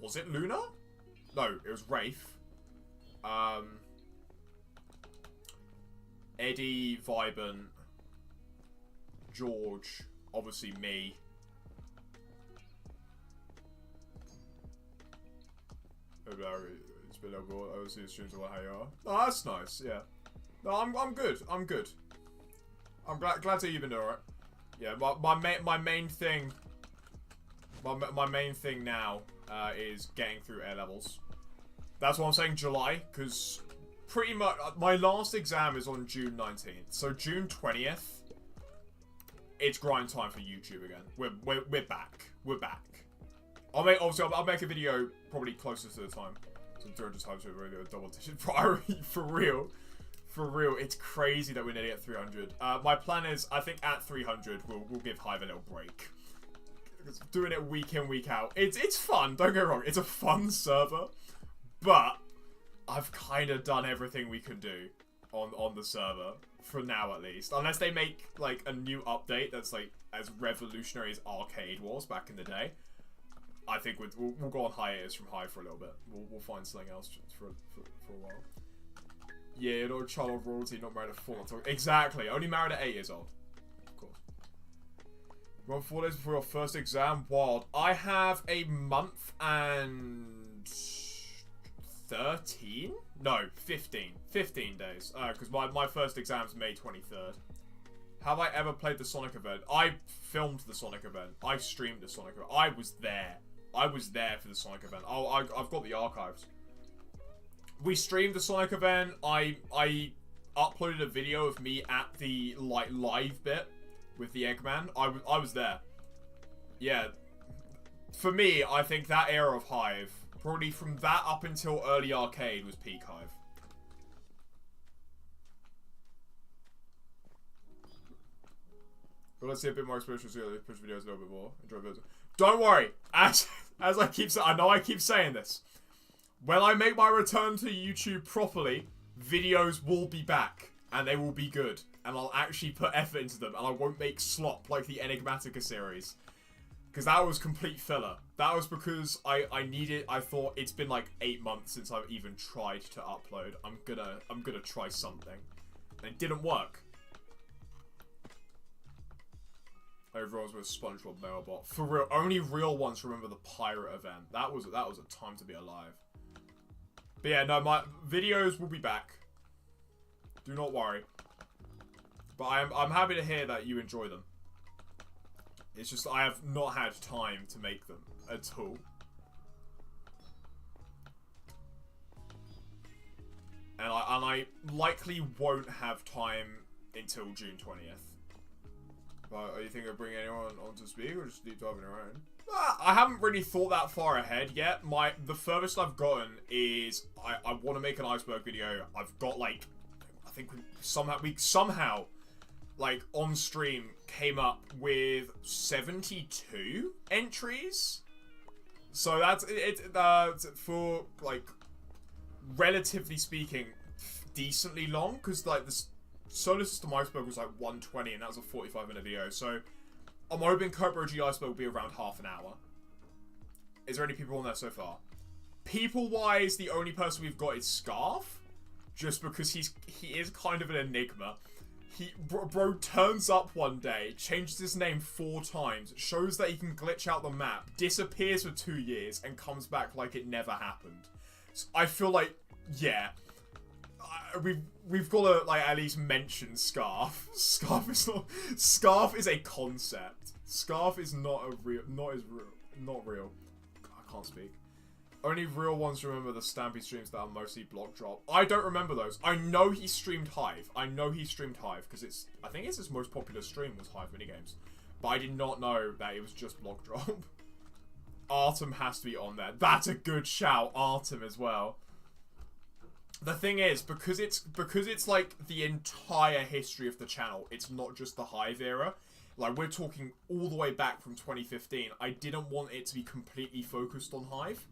Was it Luna? No, it was Rafe. Eddie, Vibant, George, obviously me. It's been overall. I see the streams about how you are. Oh, that's nice. Yeah. No, I'm good. I'm good. I'm glad to hear you've been doing alright. Yeah. My main thing. My main thing now is getting through A levels. That's why I'm saying July, because pretty much my last exam is on June 19th. So June 20th, it's grind time for YouTube again. We're back. We're back. I'll make a video probably closer to the time. So 200 times with a double-digit priority for real. For real, it's crazy that we're nearly at 300. My plan is, I think at 300 we'll give Hive a little break. Doing it week in, week out. It's fun. Don't get me wrong. It's a fun server, but I've kind of done everything we can do on the server for now, at least. Unless they make like a new update that's like as revolutionary as Arcade was back in the day. I think we'll go on hiatus from Hive for a little bit. We'll find something else for a while. Yeah, you're not a child of royalty, not married at 4. Exactly. Only married at 8 years old. Of course. Run 4 days before your first exam. Wild. I have a month and 13? No, 15. 15 days. Because my first exam's May 23rd. Have I ever played the Sonic event? I filmed the Sonic event. I streamed the Sonic event. I was there. I was there for the Sonic event. I've got the archives. We streamed the Sonic event. I uploaded a video of me at the live bit with the Eggman. I was there. Yeah. For me, I think that era of Hive, probably from that up until early Arcade, was peak Hive. But let's see a bit more experience. Push videos a little bit more. Enjoy videos. Don't worry. As I keep saying, I know I keep saying this. When I make my return to YouTube properly, videos will be back. And they will be good. And I'll actually put effort into them. And I won't make slop like the Enigmatica series. Because that was complete filler. That was because I thought it's been like 8 months since I've even tried to upload. I'm gonna try something. And it didn't work. Overalls with SpongeBob Mailbot. For real, only real ones remember the pirate event. That was a time to be alive. But yeah, no, my videos will be back. Do not worry. But I'm happy to hear that you enjoy them. It's just I have not had time to make them at all. And I likely won't have time until June 20th. But are you thinking of bringing anyone on to speak or just deep dive on your own? I haven't really thought that far ahead yet. The furthest I've gotten is I want to make an iceberg video. I've got like, I think we somehow like on stream came up with 72 entries. So that's for like, relatively speaking, decently long, because like the Solar System Iceberg was like 120, and that was a 45-minute video. So I'm hoping Cobra G Iceberg will be around half an hour. Is there any people on there so far? People-wise, the only person we've got is Scarf, just because he is kind of an enigma. Bro turns up one day, changes his name 4 times, shows that he can glitch out the map, disappears for 2 years, and comes back like it never happened. So I feel like, yeah, we've got to like at least mention Scarf. Scarf is a concept. Scarf is not real. I can't speak. Only real ones remember the Stampy streams that are mostly block drop. I don't remember those. I know he streamed Hive. Because I think it's his most popular stream was Hive Minigames. But I did not know that it was just block drop. Artem has to be on there. That's a good shout. Artem as well. The thing is, because it's like the entire history of the channel, it's not just the Hive era. Like, we're talking all the way back from 2015. I didn't want it to be completely focused on Hive.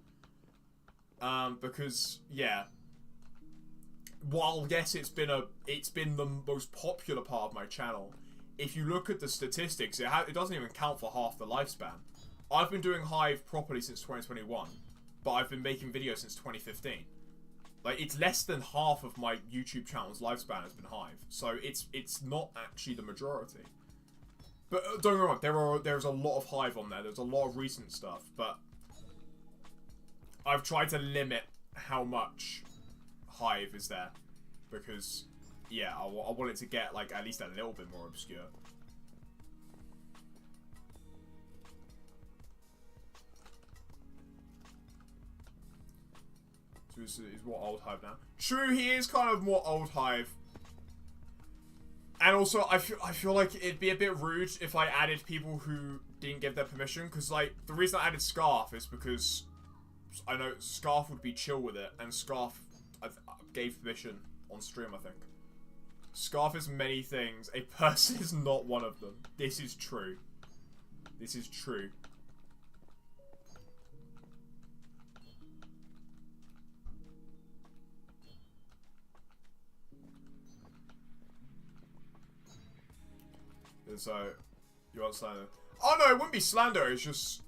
Because, yeah, while, yes, it's been the most popular part of my channel, if you look at the statistics, it doesn't even count for half the lifespan. I've been doing Hive properly since 2021, but I've been making videos since 2015. Like, it's less than half of my YouTube channel's lifespan has been Hive, so it's not actually the majority. But don't get me wrong, there's a lot of Hive on there, there's a lot of recent stuff, but I've tried to limit how much Hive is there, because, yeah, I want it to get, like, at least a little bit more obscure. So he's more old Hive now. True, he is kind of more old Hive. And also, I feel like it'd be a bit rude if I added people who didn't give their permission, because, like, the reason I added Scarf is because I know Scarf would be chill with it, and Scarf gave permission on stream, I think. Scarf is many things. A person is not one of them. This is true. This is true. So, you want slander? Oh no, it wouldn't be slander, it's just,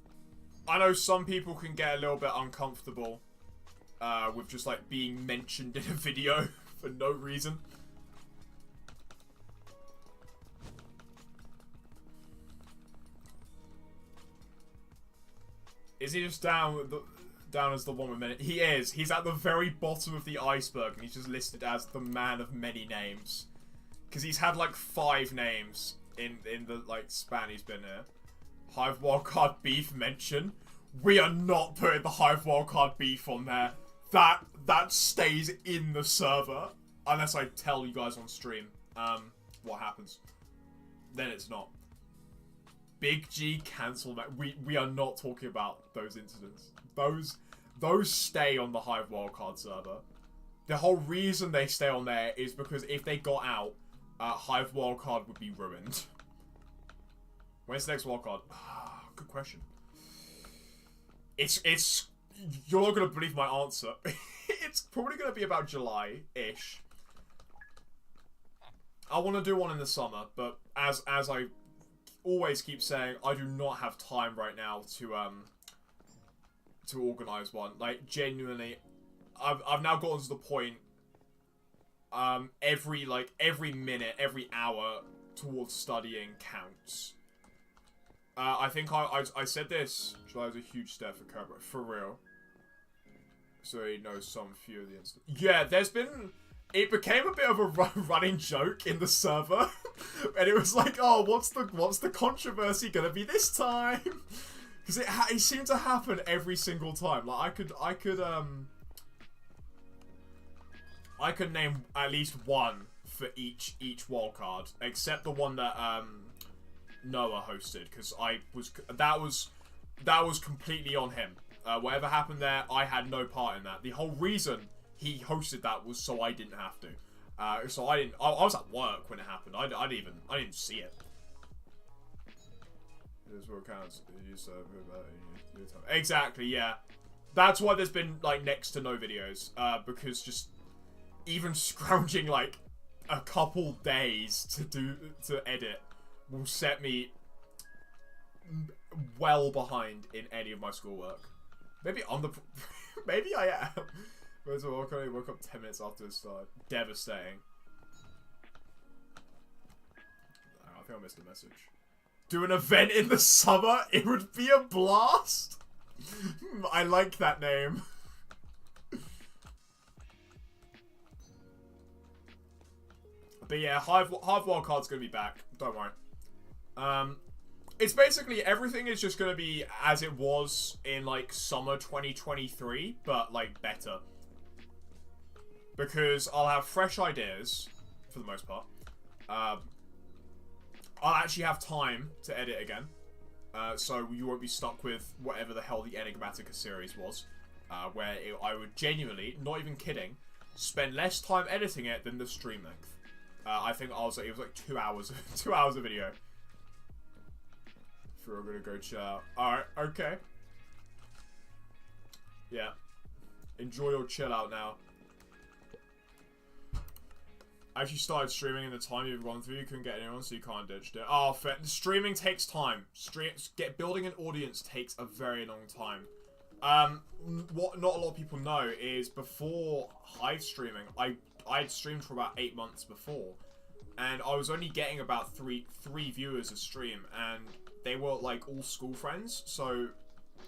I know some people can get a little bit uncomfortable with just like being mentioned in a video for no reason. Is he just down as the one with many? He is. He's at the very bottom of the iceberg, and he's just listed as the man of many names, because he's had like 5 names in the like span he's been here. Hive wildcard beef mention. We are not putting the Hive wildcard beef on there. That stays in the server unless I tell you guys on stream what happens. Then it's not. Big G cancel that. We are not talking about those incidents. Those stay on the Hive wildcard server. The whole reason they stay on there is because if they got out, Hive wildcard would be ruined. When's the next wildcard? Good question. It's you're not gonna believe my answer. It's probably gonna be about July-ish. I want to do one in the summer, but as I always keep saying, I do not have time right now to organize one. Like, genuinely, I've now gotten to the point. Every minute, every hour towards studying counts. I think I said this. July was a huge step for Cobra, for real. So he knows some few of the incidents. Yeah, there's been. It became a bit of a running joke in the server, and it was like, oh, what's the controversy gonna be this time? Because it seemed to happen every single time. Like I could name at least one for each wildcard, except the one that Noah hosted, because that was completely on him. Whatever happened there, I had no part in that. The whole reason he hosted that was so I didn't have to. So I was at work when it happened. I didn't see it. Exactly, yeah. That's why there's been like next to no videos, because just even scrounging like a couple days to edit will set me well behind in any of my schoolwork. Maybe I'm the maybe I am. Where's I only woke up 10 minutes after it started. Devastating. Oh, I think I missed a message. Do an event in the summer? It would be a blast. I like that name. But yeah, Hive Wildcard's gonna be back. Don't worry. It's basically everything is just gonna be as it was in like summer 2023, but like better. Because I'll have fresh ideas for the most part. I'll actually have time to edit again. So you won't be stuck with whatever the hell the Enigmatica series was. Where I would genuinely, not even kidding, spend less time editing it than the stream length. I think it was like 2 hours, 2 hours of video. If we're gonna go chill out. Alright, okay. Yeah. Enjoy your chill out now. I actually started streaming in the time you've gone through. You couldn't get anyone, so you can't ditch it. Oh, fair. Streaming takes time. Building an audience takes a very long time. What not a lot of people know is before Hive streaming, I'd streamed for about 8 months before, and I was only getting about three viewers a stream, and they were like all school friends. So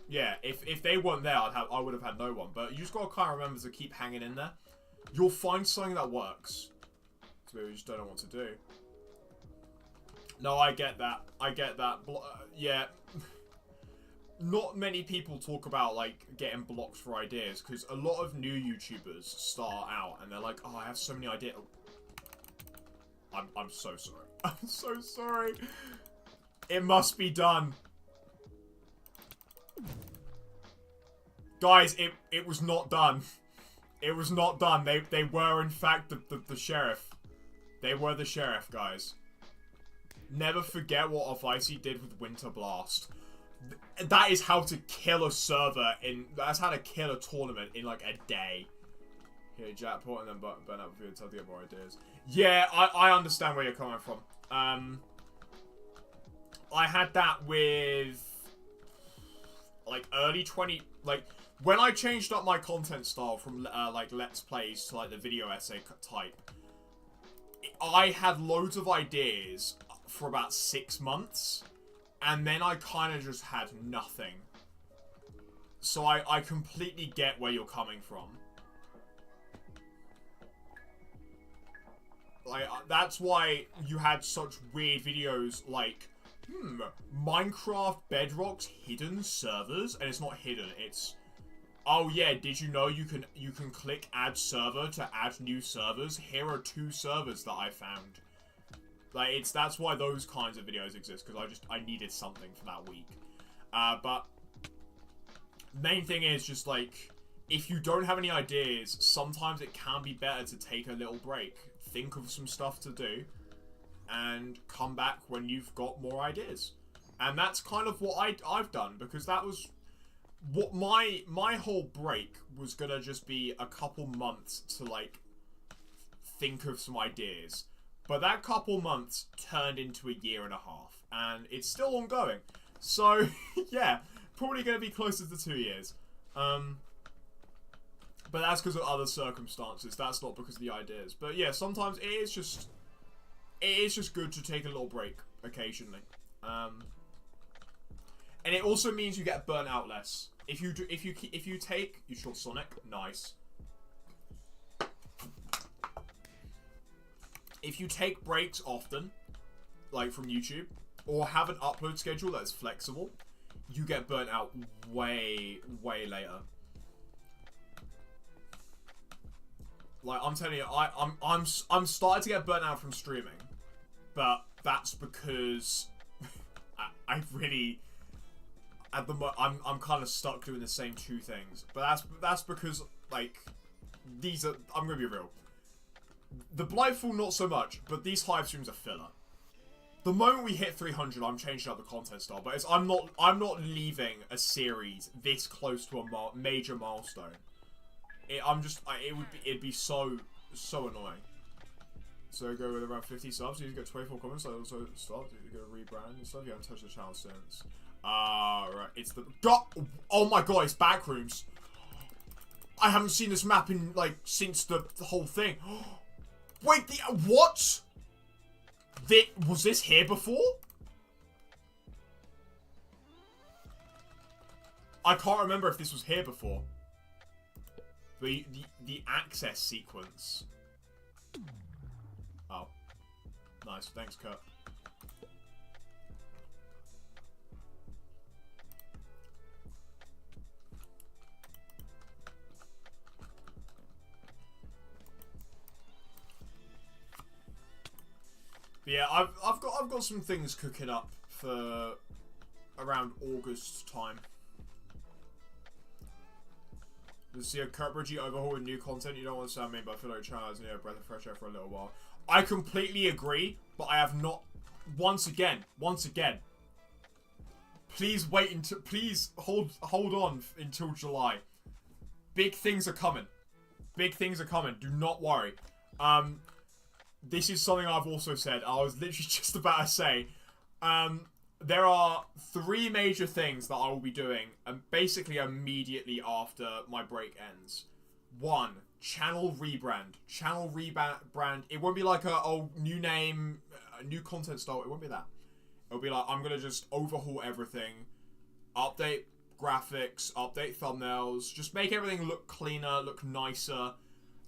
yeah, if they weren't there, I would have had no one. But you just gotta kind of remember to keep hanging in there. You'll find something that works. We just don't know what to do. No, I get that. I get that. Yeah. Not many people talk about, like, getting blocked for ideas, because a lot of new YouTubers start out, and they're like, oh, I have so many ideas. I'm so sorry. I'm so sorry. It must be done. Guys, it was not done. It was not done. They were, in fact, the sheriff. They were the sheriff, guys. Never forget what Ovicy did with Winter Blast. That is how to kill a server in... That's how to kill a tournament in, like, a day. Here, jackpot and then burn out for you to get more ideas. Yeah, I understand where you're coming from. I had that with... Like, early 20... Like, when I changed up my content style from, like, Let's Plays to, like, the video essay type... I had loads of ideas for about 6 months, and then I kind of just had nothing. So I completely get where you're coming from. Like, that's why you had such weird videos like, Minecraft Bedrock's hidden servers, and it's not hidden, it's... Oh yeah, did you know you can click add server to add new servers? Here are 2 servers that I found. Like, that's why those kinds of videos exist, because I needed something for that week. But main thing is just like, if you don't have any ideas, sometimes it can be better to take a little break. Think of some stuff to do, and come back when you've got more ideas. And that's kind of what I've done, because that was... What my whole break was gonna just be a couple months to, like, think of some ideas. But that couple months turned into a year and a half. And it's still ongoing. So, yeah. Probably gonna be closer to 2 years. But that's because of other circumstances. That's not because of the ideas. But yeah, sometimes it is just good to take a little break occasionally. And it also means you get burnt out less. If you take, you shot Sonic, nice. If you take breaks often, like from YouTube, or have an upload schedule that's flexible, you get burnt out way later. Like, I'm telling you, I'm starting to get burnt out from streaming, but that's because I really... At the I'm kind of stuck doing the same 2 things, but that's because, like, these are... I'm gonna be real. The Blightfall, not so much, but these Hive streams are filler. The moment we hit 300, I'm changing up the content style, but I'm not leaving a series this close to a major milestone. It'd be so so annoying. So go with around 50 subs, you get 24 comments, I also start, you get a rebrand and stuff, you haven't touched the channel since. Right, it's the... Oh my god, it's Backrooms. I haven't seen this map in, like, since the whole thing. Wait, what? Was this here before? I can't remember if this was here before. The access sequence. Oh. Nice, thanks, Kurt. But yeah, I've got some things cooking up for around August time. To see a Kurt Bridgie overhaul with new content. You don't want to sound mean, but I feel like China has a breath of fresh air for a little while. I completely agree, but I have not. Once again, please wait until. Please hold on until July. Big things are coming. Big things are coming. Do not worry. This is something I've also said. I was literally just about to say. There are 3 major things that I will be doing, basically immediately after my break ends. 1, channel rebrand. Channel rebrand. It won't be like a new name, new content style. It won't be that. It'll be like, I'm going to just overhaul everything. Update graphics, update thumbnails. Just make everything look cleaner, look nicer.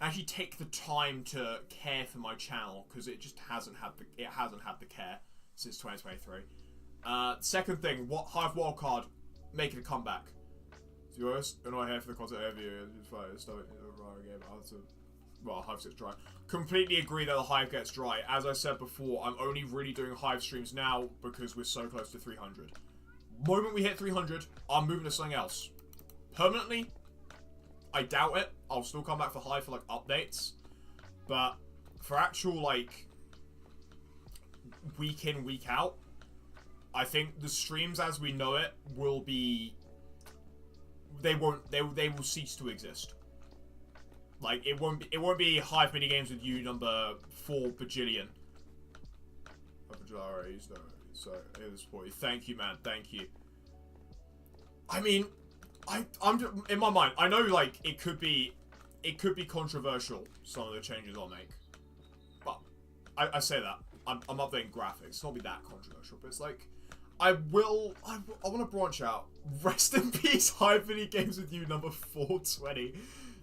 Actually take the time to care for my channel, because it just hasn't had the care since 2023. Second thing, Hive Wildcard making a comeback. To be honest, I'm not here for the content overview. Well, Hive gets dry. Completely agree that the Hive gets dry. As I said before, I'm only really doing Hive streams now because we're so close to 300. Moment we hit 300, I'm moving to something else. Permanently, I doubt it. I'll still come back for Hive for like updates, but for actual like week in, week out, I think the streams as we know it will be... They will cease to exist. Like, it won't be Hive Minigames with you number 4 bajillion. So, thank you, man. Thank you. I mean, I'm just, in my mind, I know, like, it could be controversial, some of the changes I'll make. But, I say that. I'm updating graphics. It's not be that controversial, but it's like... I want to branch out. Rest in peace, Hive Minigames with you, number 420.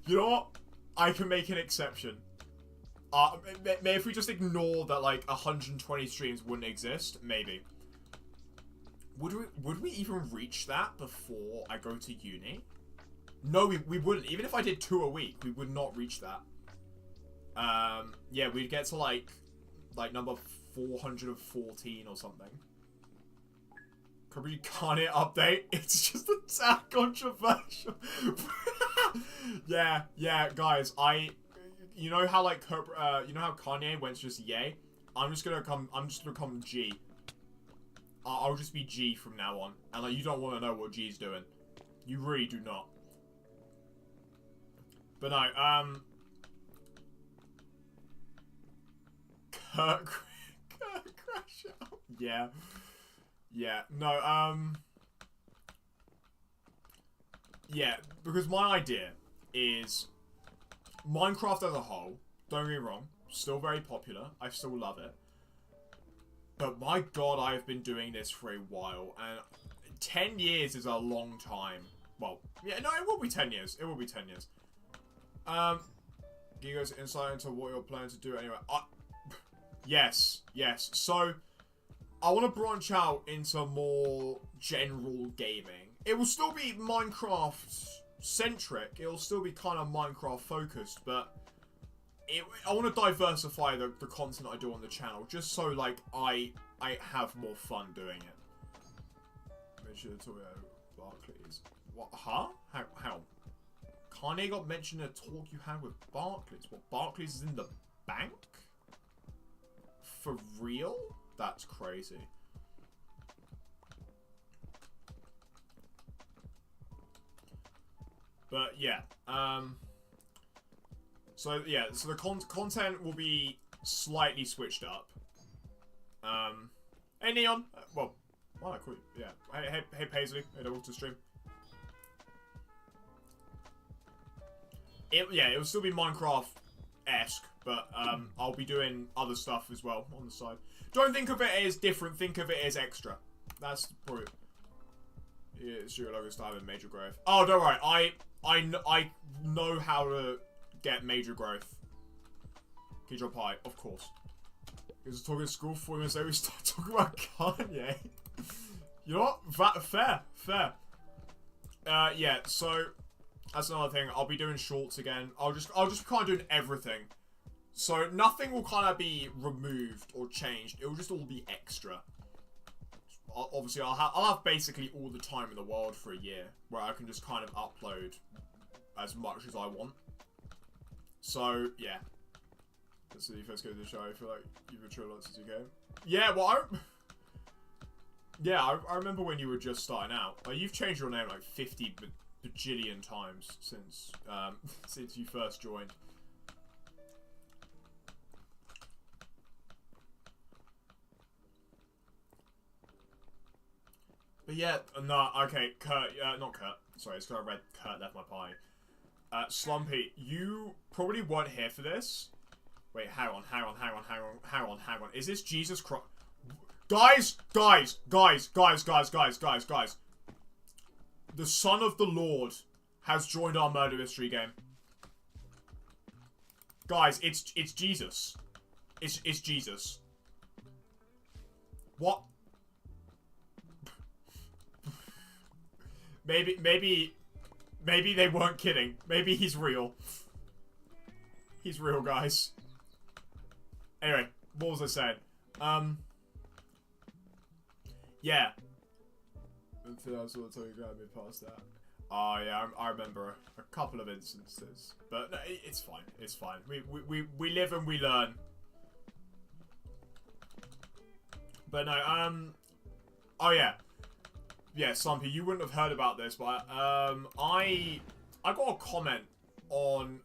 You know what? I can make an exception. Maybe if we just ignore that, like, 120 streams wouldn't exist, maybe. Would we even reach that before I go to uni? No, we wouldn't. Even if I did 2 a week, we would not reach that. Yeah, we'd get to, like number 414 or something. Could we Kanye update? It's just a tad controversial. yeah, guys. You know how like you know how Kanye went just yay? I'm just gonna become G. I'll just be G from now on, and like you don't want to know what G's doing. You really do not. But no, Kurt crash out. Yeah. Yeah, no, yeah, because my idea is Minecraft as a whole, don't get me wrong, still very popular, I still love it, but my god, I've been doing this for a while, and 10 years is a long time. Well, yeah, no, it will be 10 years, it will be 10 years. Can you guys insight into what you're planning to do anyway? Yes, so... I want to branch out into more general gaming. It will still be Minecraft-centric. It will still be kind of Minecraft-focused, but I want to diversify the content I do on the channel, just so, like, I have more fun doing it. Make sure to talk about Barclays. What? Huh? How? Kanye got mentioned in a talk you had with Barclays. What, Barclays is in the bank? For real? That's crazy. But yeah, So yeah, so the content will be slightly switched up. Hey Neon, well, why not quit? Yeah, hey Paisley, hey Double to stream. It will still be Minecraft-esque, but I'll be doing other stuff as well on the side. Don't think of it as different. Think of it as extra. That's probably. Yeah, it's your logos time in major growth. Oh, don't worry. I know how to get major growth. Key drop high, of course. Because talking to school 4 minutes later, we start talking about Kanye. You know what? Fair. Yeah. So that's another thing. I'll be doing shorts again. I'll just kind of doing everything. So nothing will kind of be removed or changed. It will just all be extra. Obviously, I'll have basically all the time in the world for a year where I can just kind of upload as much as I want. So yeah. Let's see, first go to the show. I feel like you've matured a lot since you came. Yeah, well, I remember when you were just starting out. Like, you've changed your name like 50 bajillion times since since you first joined. But yeah, no, okay, Kurt, not Kurt. Sorry, it's because I read Kurt left my party. Slumpy, you probably weren't here for this. Wait, hang on. Is this Jesus Christ? Guys! The Son of the Lord has joined our murder mystery game. Guys, it's Jesus. It's Jesus. What? Maybe they weren't kidding. Maybe he's real. He's real, guys. Anyway, what was I saying? Yeah. Until I saw the talking about me past that. Oh yeah, I remember a couple of instances, but no, it's fine. It's fine. We live and we learn. But no, oh yeah. Yeah, Slumpy, you wouldn't have heard about this, but I got a comment on,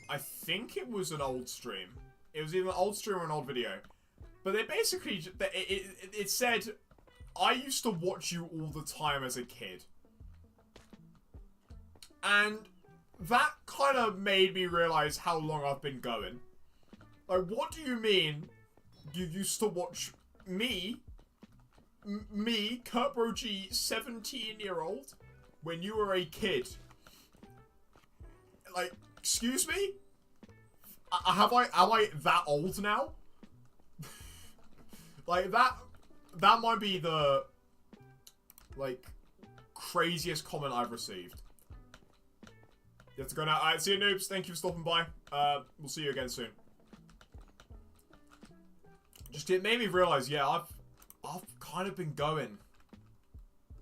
I think it was an old stream. It was either an old stream or an old video. But they basically, it said, I used to watch you all the time as a kid. And that kind of made me realize how long I've been going. Like, what do you mean you used to watch me, Kurt Brogy, 17-year-old, when you were a kid? Like, excuse me? Am I that old now? Like, that might be the, like, craziest comment I've received. You have to go now. Alright, see you, noobs. Thank you for stopping by. We'll see you again soon. Just, it made me realize, yeah, I've kind of been going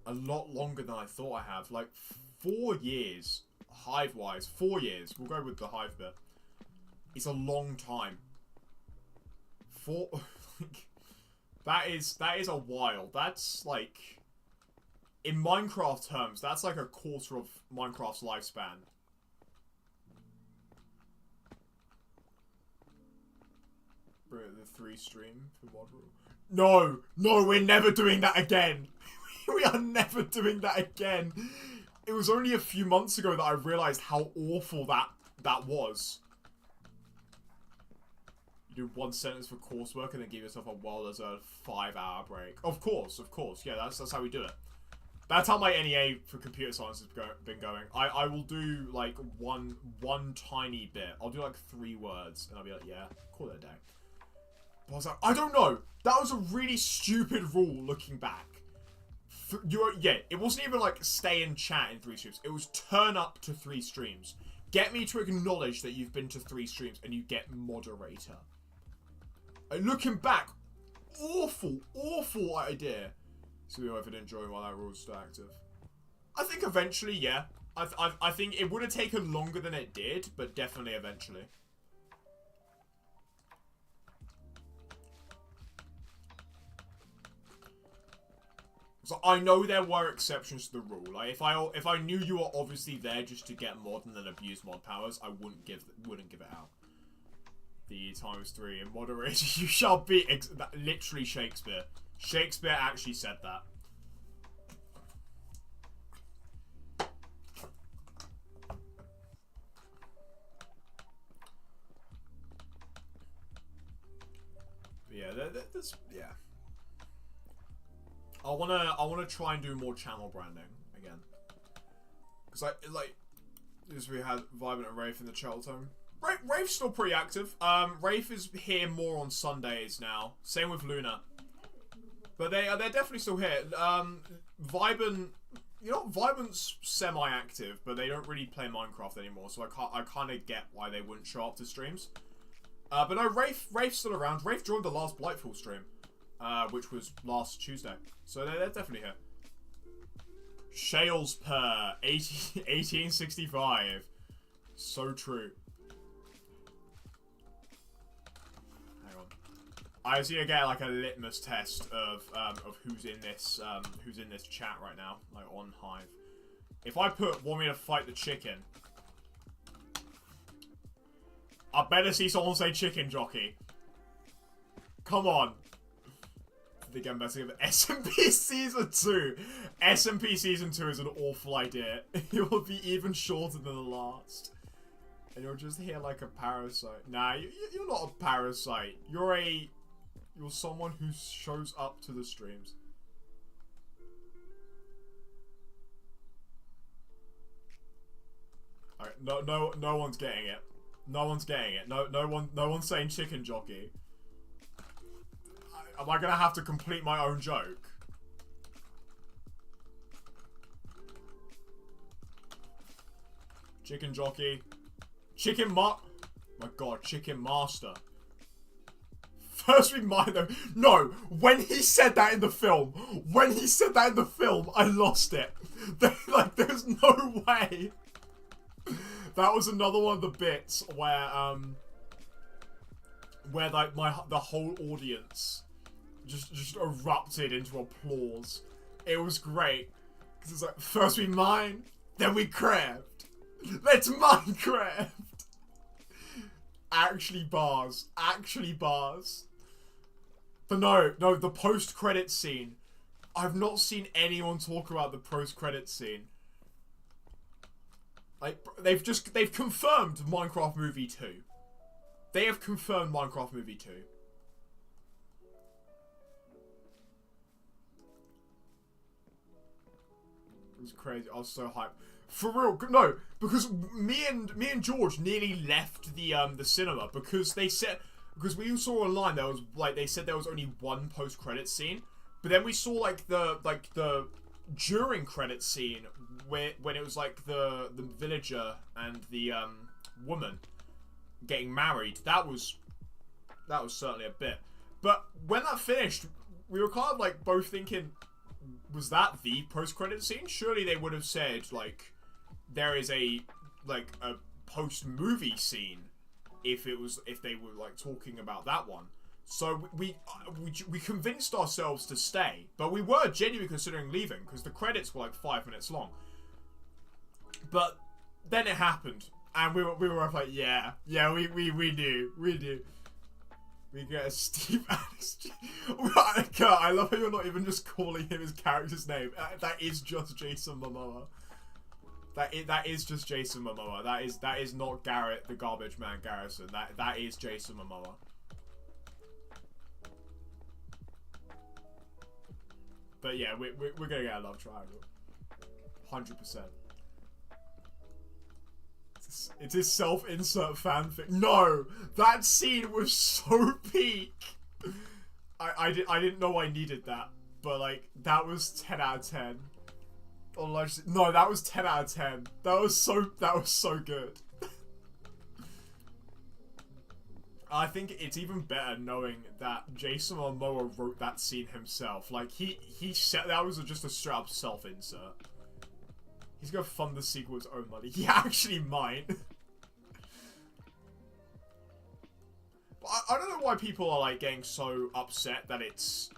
a lot longer than I thought I have. Like, 4 years, Hive-wise. 4 years. We'll go with the Hive bit. It's a long time. That is a while. That's like, in Minecraft terms, that's like a quarter of Minecraft's lifespan. Bro, the 3 stream for mod rule. No, we're never doing that again. We are never doing that again. It was only a few months ago that I realized how awful that was. Do 1 sentence for coursework and then give yourself a well-deserved 5-hour break. Of course. Yeah, that's how we do it. That's how my NEA for computer science has been going. I will do like one tiny bit. I'll do like 3 words and I'll be like, yeah, call it a day. But I was like, I don't know. That was a really stupid rule looking back. Yeah, it wasn't even like stay and chat in 3 streams. It was turn up to 3 streams. Get me to acknowledge that you've been to 3 streams and you get moderator. Looking back, awful idea. So we hope I enjoy while that rule's still active. I think eventually, yeah. I think it would have taken longer than it did, but definitely eventually. So I know there were exceptions to the rule. Like if I knew you were obviously there just to get mod and then abuse mod powers, I wouldn't give it out. the times 3 in moderation. You shall be literally Shakespeare. Shakespeare actually said that. Yeah, yeah. I wanna try and do more channel branding again. Cause as we had Vibrant and Wraith in the channel time. Wraith's still pretty active. Wraith is here more on Sundays now. Same with Luna. But they're definitely still here. Vibrant, Vibrant's semi-active, but they don't really play Minecraft anymore, so I kind of get why they wouldn't show up to streams. But no, Wraith's still around. Wraith joined the last Blightfall stream, which was last Tuesday. So they're definitely here. Shales per 1865. So true. Hang on. I was gonna get like a litmus test of who's in this chat right now, like on Hive. If I want me to fight the chicken, I better see someone say chicken jockey. Come on. Again, better give SMP Season 2. SMP Season 2 is an awful idea. It will be even shorter than the last. And you're just here like a parasite. Nah, you're not a parasite. You're someone who shows up to the streams. Alright, no one's getting it. No one's getting it. No one's saying chicken jockey. Am I gonna have to complete my own joke? Chicken jockey. My god, chicken master. First we mind though. No, when he said that in the film, I lost it. There's no way. That was another one of the bits where like the whole audience just erupted into applause. It was great. Because it's like, first we mine, then we craft. Let's Minecraft! Actually bars. But no, the post-credit scene. I've not seen anyone talk about the post-credit scene. Like, they've confirmed Minecraft Movie 2. They have confirmed Minecraft Movie 2. It was crazy. I was so hyped. For real, no, because me and George nearly left the cinema because we saw online there was they said there was only one post-credit scene, but then we saw like the during credit scene when it was like the villager and the woman getting married. That was certainly a bit. But when that finished, we were kind of like both thinking, was that the post-credit scene? Surely they would have said like there is a post-movie scene if they were like talking about that one. So we convinced ourselves to stay, but we were genuinely considering leaving because the credits were like 5 minutes long. But then it happened, and we were like, yeah, we do. We get a Steve Alex. I love how you're not even just calling him his character's name. That is just Jason Momoa. That is just Jason Momoa. That is not Garrett, the garbage man Garrison. That is Jason Momoa. But yeah, we're gonna get a love triangle. 100%. It is self-insert fanfic. No! That scene was so peak! I didn't know I needed that. But like, that was 10 out of 10. No, that was 10 out of 10. That was so good. I think it's even better knowing that Jason Momoa wrote that scene himself. Like, he said that was just a straight up self-insert. He's gonna fund the sequel with his own money. He actually might. But I don't know why people are like getting so upset that it's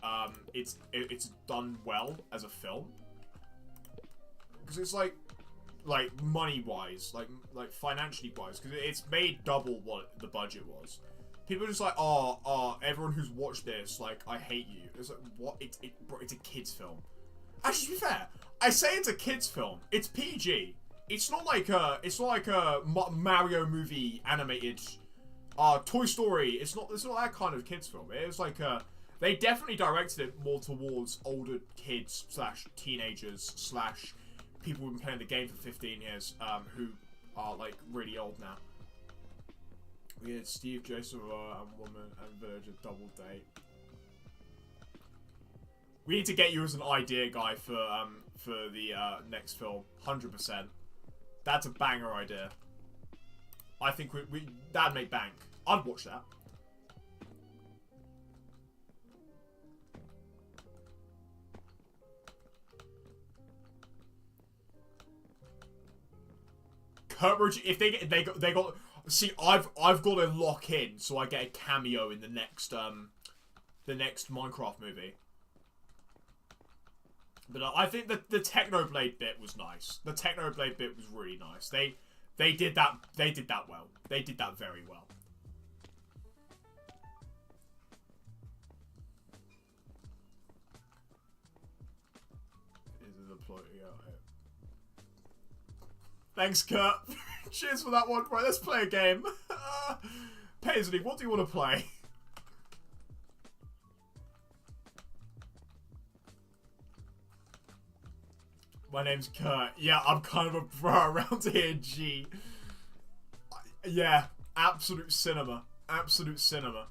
done well as a film. Because it's like money wise, like financially wise, because it's made double what the budget was. People are just like, everyone who's watched this, like, I hate you. It's like, what? Bro, it's a kid's film. Actually, to be fair, I say it's a kid's film. It's PG. It's not like a Mario movie animated, Toy Story. It's not that kind of kids film. It was like they definitely directed it more towards older kids / teenagers / people who've been playing the game for 15 years, who are like really old now. We had Steve, Jason, and Woman, and Virgin double date. We need to get you as an idea guy for the next film, 100%. That's a banger idea. I think that'd make bank. I'd watch that. Kurt, if they got. See, I've got to lock in so I get a cameo in the next Minecraft movie. But I think that the Technoblade bit was nice. The Technoblade bit was really nice. They did that well. They did that very well. Is it the plot? Yeah. Thanks, Kurt. Cheers for that one. Right, let's play a game. Paisley, what do you want to play? My name's Kurt. Yeah, I'm kind of a bro around here, G. Yeah, absolute cinema. Absolute cinema.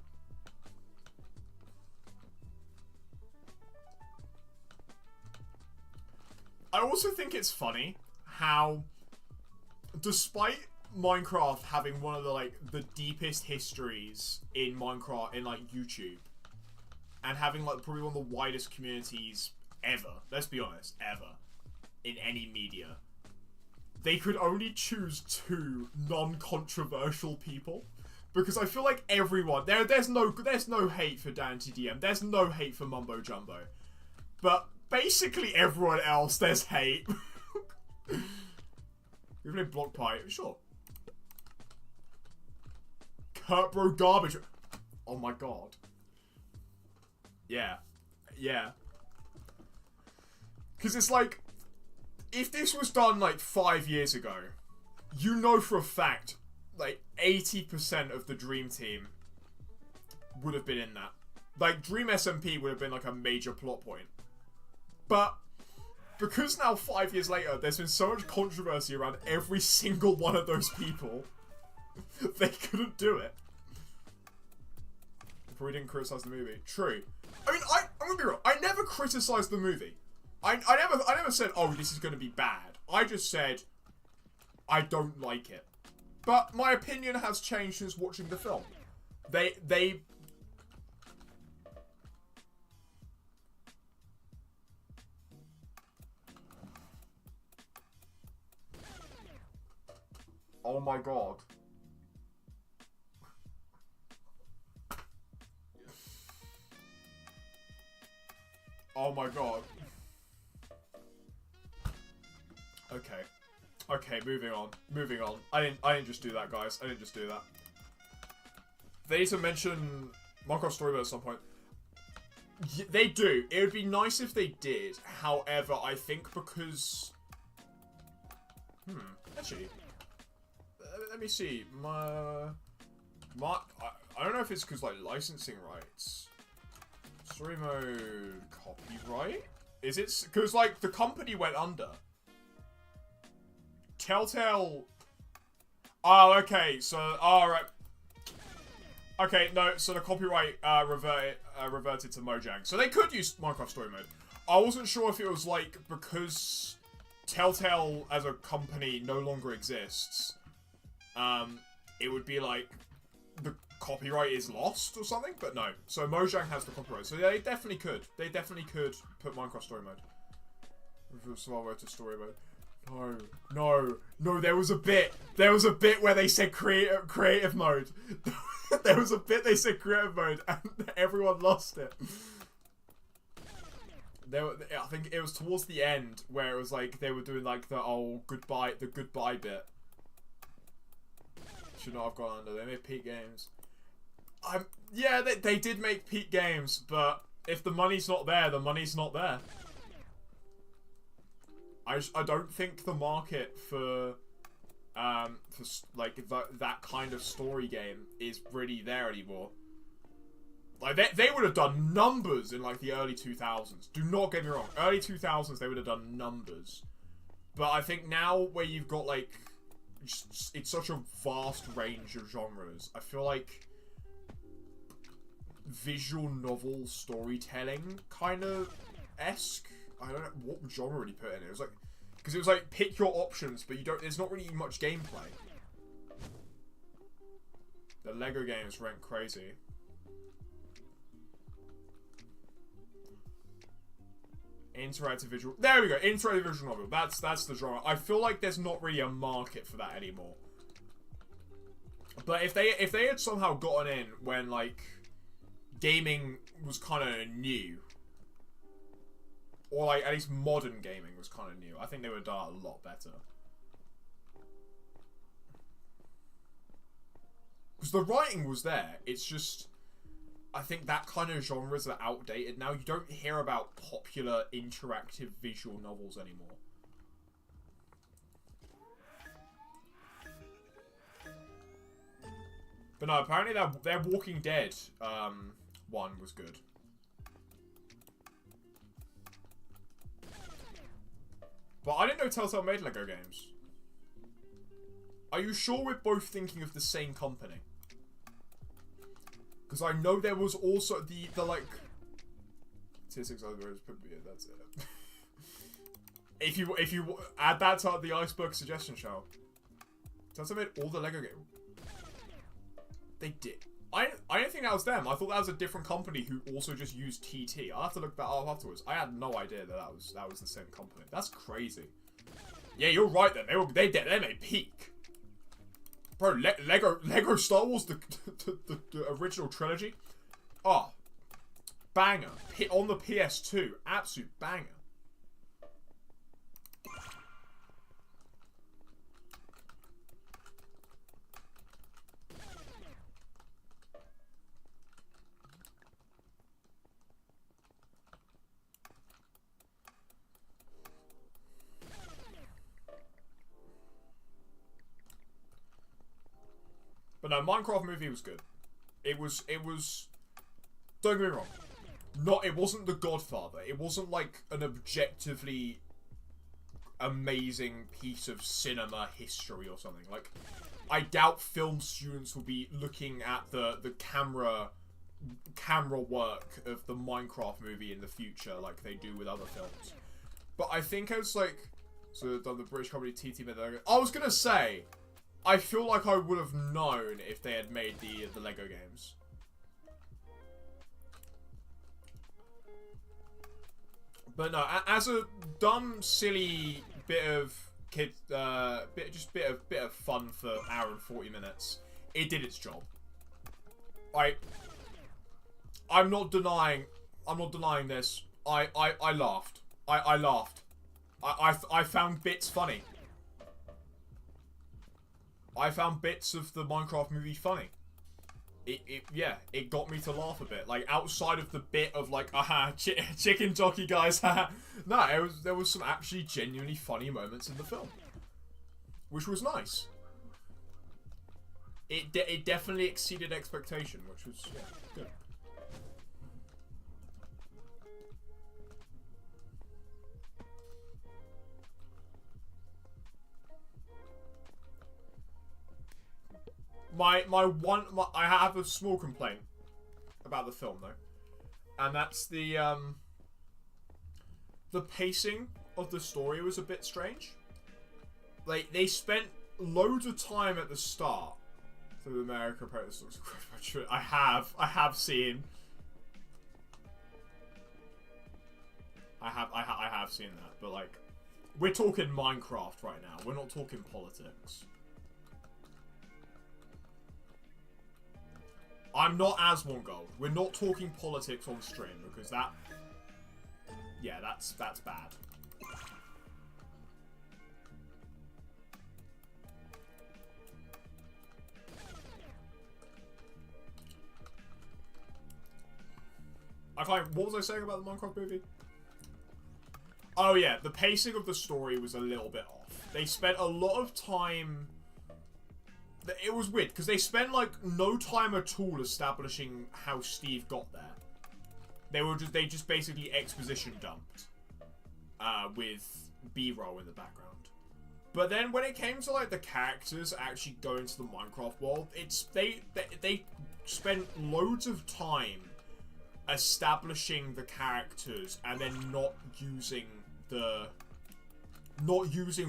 I also think it's funny how, despite Minecraft having one of the deepest histories in Minecraft in like YouTube, and having like probably one of the widest communities ever, let's be honest, ever, in any media, they could only choose 2 non-controversial people, because I feel like everyone there's no hate for Dante DM, there's no hate for Mumbo Jumbo, but basically everyone else there's hate. We play Block Pie, sure. Kurt Bro Garbage. Oh my god. Yeah. Yeah. Because it's like, if this was done like 5 years ago, you know for a fact, like 80% of the Dream Team would have been in that. Like, Dream SMP would have been like a major plot point. But because now 5 years later, there's been so much controversy around every single one of those people, they couldn't do it. They probably didn't criticize the movie. True. I mean, I'm gonna be real. I never criticized the movie. I never said, oh, this is gonna be bad. I just said, I don't like it. But my opinion has changed since watching the film. They Oh my god. Oh my god. Okay. Okay, moving on. Moving on. I didn't just do that, guys. I didn't just do that. They need to mention Minecraft Story Mode at some point. They do. It would be nice if they did. However, I think because... Actually... Let me see. I don't know if it's because, like, licensing rights. Story Mode copyright? Is it? Because, like, the company went under. Telltale... Oh, okay. So, alright. Okay, no, so the copyright reverted to Mojang. So they could use Minecraft Story Mode. I wasn't sure if it was, like, because Telltale as a company no longer exists, it would be like the copyright is lost or something, but no. So Mojang has the copyright. So they definitely could. They definitely could put Minecraft Story Mode. Small word to Story Mode. No, there was a bit where they said creative mode. There was a bit they said creative mode and everyone lost it. I think it was towards the end where it was like they were doing like the goodbye bit. Should not have gone under. They made Peak Games. Yeah, they did make peak games, but if the money's not there, the money's not there. I don't think the market for like that kind of story game is really there anymore. Like they would have done numbers in like the early 2000s. Do not get me wrong, early 2000s they would have done numbers. But I think now where you've got like it's such a vast range of genres, I feel like visual novel storytelling kind of esque. I don't know what genre would you put in it. It was like, because it was like pick your options, but you don't. There's not really much gameplay. The Lego games went crazy. Interactive visual. There we go. Interactive visual novel. That's the genre. I feel like there's not really a market for that anymore. But if they had somehow gotten in when like gaming was kind of new, or like at least modern gaming was kind of new, I think they would have done a lot better. Because the writing was there. It's just, I think that kind of genres are outdated now. You don't hear about popular interactive visual novels anymore. But no, apparently their Walking Dead one was good. But I didn't know Telltale made Lego games. Are you sure we're both thinking of the same company? Because I know there was also the like tier 6 others, that's it. if you add that to the iceberg suggestion show, Telltale made all the Lego games. They did. I don't think that was them. I thought that was a different company who also just used TT. I'll have to look that up afterwards. I had no idea that was the same company. That's crazy. Yeah, you're right then. They made peak. Bro, Lego Star Wars, the original trilogy. Oh, banger. On the PS2, absolute banger. But no, Minecraft movie was good. It was. Don't get me wrong. It wasn't The Godfather. It wasn't like an objectively amazing piece of cinema history or something. Like, I doubt film students will be looking at the camera work of the Minecraft movie in the future like they do with other films. But I think as like, so the British company TT made that. I was gonna say, I feel like I would have known if they had made the Lego games. But no, as a dumb, silly bit of bit of fun for an hour and 40 minutes, it did its job. I'm not denying this. I laughed. I laughed. I found bits funny. I found bits of the Minecraft movie funny. Yeah, it got me to laugh a bit. Like, outside of the bit of like, aha, chicken jockey guys, haha. No, there was some actually genuinely funny moments in the film, which was nice. It definitely exceeded expectation, which was, yeah, good. I have a small complaint about the film though, and that's the pacing of the story was a bit strange. Like, they spent loads of time at the start through America. I have seen that, but like, we're talking Minecraft right now. We're not talking politics. I'm not Asmongold. Gold. We're not talking politics on stream because that, yeah, that's bad. What was I saying about the Minecraft movie? Oh yeah, the pacing of the story was a little bit off. They spent a lot of time... It was weird, because they spent, like, no time at all establishing how Steve got there. They just basically exposition dumped. With B-roll in the background. But then when it came to, like, the characters actually going to the Minecraft world, they spent loads of time establishing the characters and then not using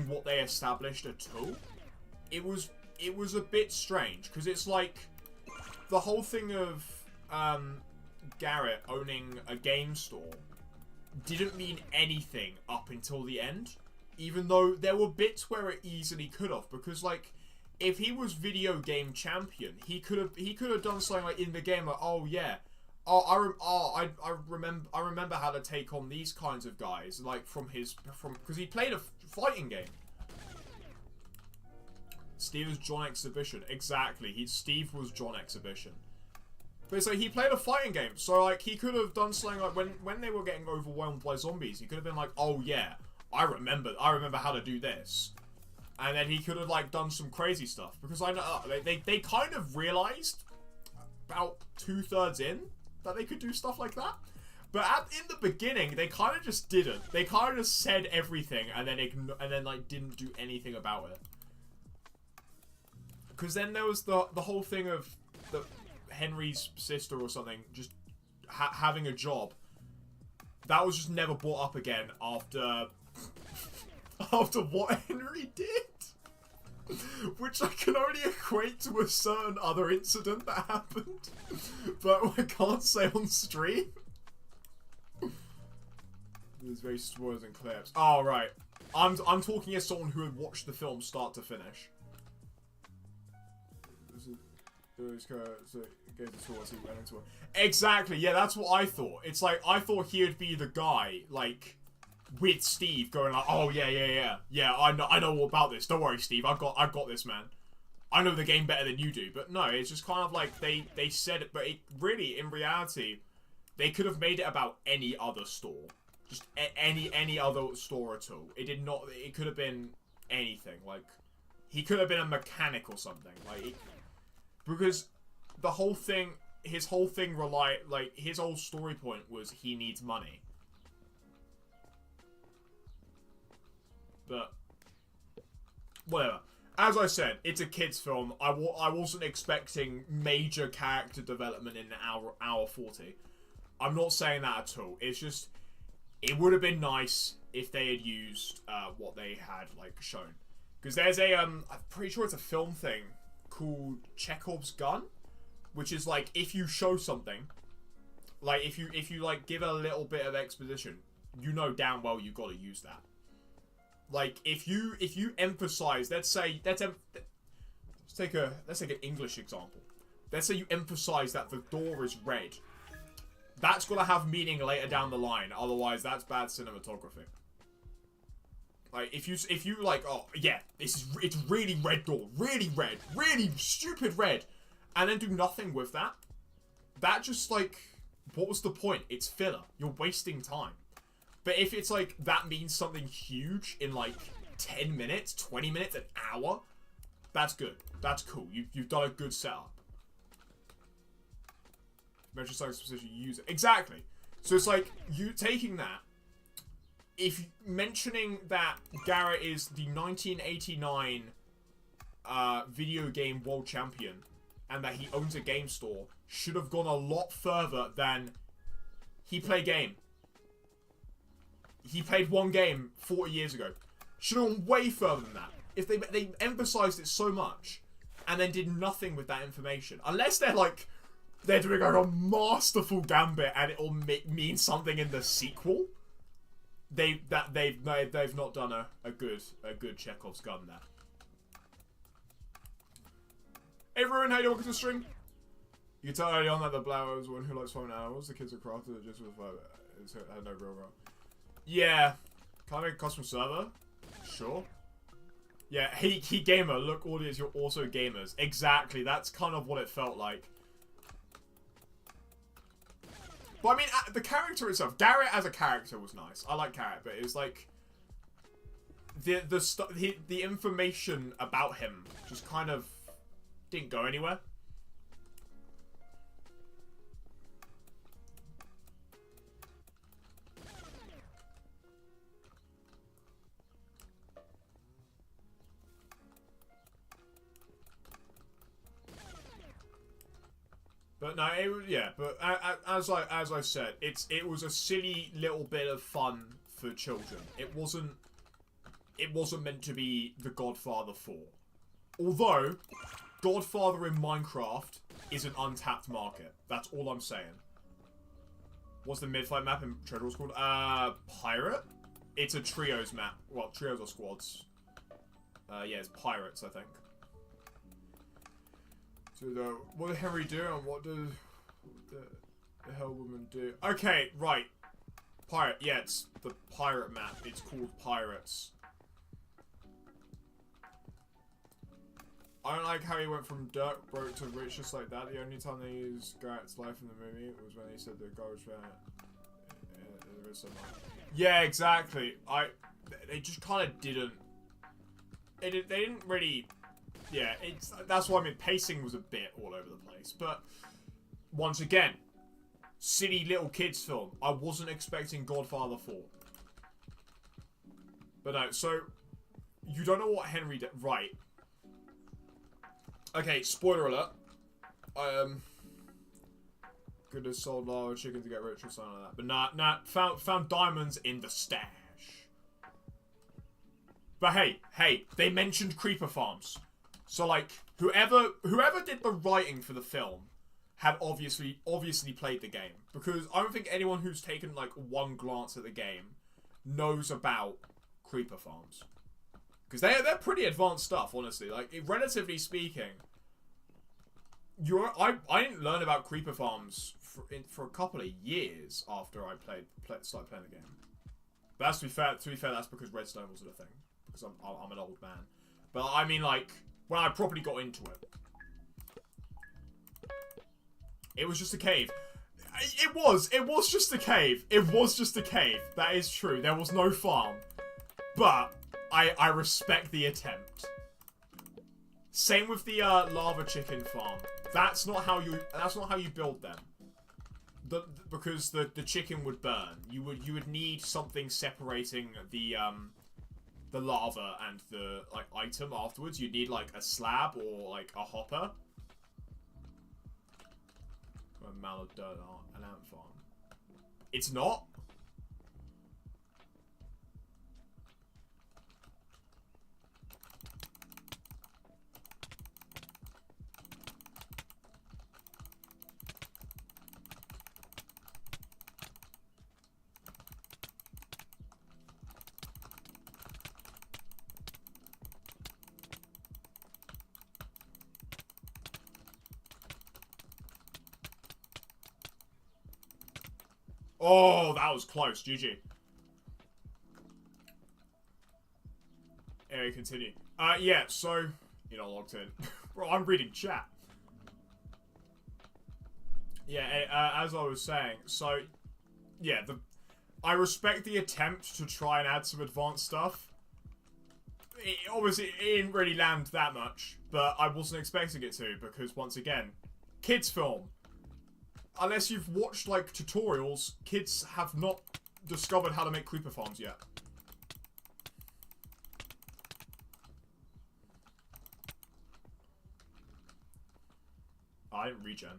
what they established at all. It was a bit strange, because it's like the whole thing of Garrett owning a game store didn't mean anything up until the end, even though there were bits where it easily could have, because like if he was video game champion, he could have done something like in the game like, oh yeah, I remember how to take on these kinds of guys, like because he played a fighting game. Steve was John Exhibition. Exactly. Steve was John Exhibition. But so he played a fighting game. So like he could have done something like when they were getting overwhelmed by zombies, he could have been like, oh yeah, I remember how to do this. And then he could have like done some crazy stuff. Because I know they kind of realized about 2/3 in that they could do stuff like that. But in the beginning, they kind of just didn't. They kind of just said everything and then like didn't do anything about it. Because then there was the whole thing of Henry's sister or something just having a job. That was just never brought up again after after what Henry did. Which I can only equate to a certain other incident that happened. But I can't say on stream. There's very spoilers and clips. Oh, right. I'm talking as someone who had watched the film start to finish. Exactly, yeah, that's what I thought. It's like, I thought he would be the guy, like, with Steve going like, oh, yeah, I know all about this. Don't worry, Steve, I've got this, man. I know the game better than you do. But no, it's just kind of like, they said it, but it really, in reality, they could have made it about any other store. Just any other store at all. It could have been anything, like, he could have been a mechanic or something, like, because the whole thing, his whole story point was he needs money. But, whatever. As I said, it's a kid's film. I wasn't expecting major character development in hour 40. I'm not saying that at all. It's just, it would have been nice if they had used what they had, like, shown. Because there's I'm pretty sure it's a film thing called Chekhov's gun, which is like, if you show something, like if you like give a little bit of exposition, you know damn well you got to use that. Like if you emphasize, let's take an English example. Let's say you emphasize that the door is red. That's gonna have meaning later down the line. Otherwise, that's bad cinematography. Like, if you like, oh, yeah, it's really red door. Really red. Really stupid red. And then do nothing with that. That just, like, what was the point? It's filler. You're wasting time. But if it's, like, that means something huge in, like, 10 minutes, 20 minutes, an hour, that's good. That's cool. You've done a good setup. Measure size position, you use it. Exactly. So it's like, you taking that, if mentioning that Garrett is the 1989 video game world champion and that he owns a game store should have gone a lot further than he played game. He played one game 40 years ago. Should have gone way further than that. If they emphasized it so much and then did nothing with that information. Unless they're like, they're doing like a masterful gambit and it'll mean something in the sequel. They've not done a good Chekhov's gun there. Hey everyone, how you welcome to the stream? You can tell early on that the Blower was one who likes farming animals. The kids are crafted it just with had no real role. Yeah, kind of custom server. Sure. Yeah, hey gamer, look audience, you're also gamers. Exactly, that's kind of what it felt like. But I mean, the character itself, Garrett as a character was nice. I like Garrett, but it was like the information about him just kind of didn't go anywhere. But no, it was, yeah. But as I said, it was a silly little bit of fun for children. It wasn't meant to be the Godfather 4. Although Godfather in Minecraft is an untapped market. That's all I'm saying. What's the mid-fight map in Treasure Wars called? Pirate. It's a trios map. Well, trios or squads. Yeah, it's pirates, I think. So what did Henry do and what did the hell woman do? Okay, right. Pirate. Yeah, it's the pirate map. It's called Pirates. I don't like how he went from dirt broke to rich just like that. The only time they used Garrett's life in the movie was when he said the guy was yeah, exactly. They just kind of didn't. They didn't really. Yeah, that's why I mean pacing was a bit all over the place. But once again, silly little kids film. I wasn't expecting Godfather 4. But no, so you don't know what Henry did, right? Okay, spoiler alert. Could have sold lava chicken to get rich or something like that. But nah, found diamonds in the stash. But hey, they mentioned creeper farms. So like, whoever did the writing for the film had obviously played the game. Because I don't think anyone who's taken like one glance at the game knows about creeper farms. Because they're pretty advanced stuff, honestly. Like, relatively speaking, I didn't learn about creeper farms for a couple of years after I started playing the game. But that's to be fair, that's because redstone wasn't a thing. Because I'm an old man. But I mean, like, when I properly got into it, it was just a cave. It was just a cave. It was just a cave. That is true. There was no farm. But I respect the attempt. Same with the lava chicken farm. That's not how you build them. Because the chicken would burn. You would need something separating the lava and the like item afterwards. You'd need like a slab or like a hopper. A mallet dirt an ant farm. It's not. Oh, that was close. GG. Anyway, continue. Yeah, so... You're not logged in. Bro, I'm reading chat. Yeah, as I was saying, so... Yeah, I respect the attempt to try and add some advanced stuff. Obviously, it didn't really land that much, but I wasn't expecting it to, because, once again, kids film. Unless you've watched, like, tutorials, kids have not discovered how to make creeper farms yet. I didn't regen.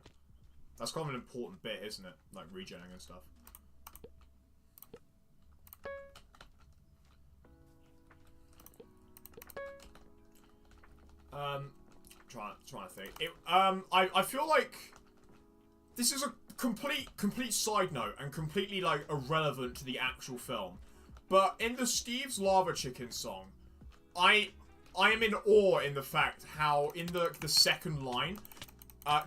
That's kind of an important bit, isn't it? Like, regenning and stuff. Trying to think. I feel like... This is a complete side note and completely, like, irrelevant to the actual film. But in the Steve's Lava Chicken song, I am in awe in the fact how, in the second line,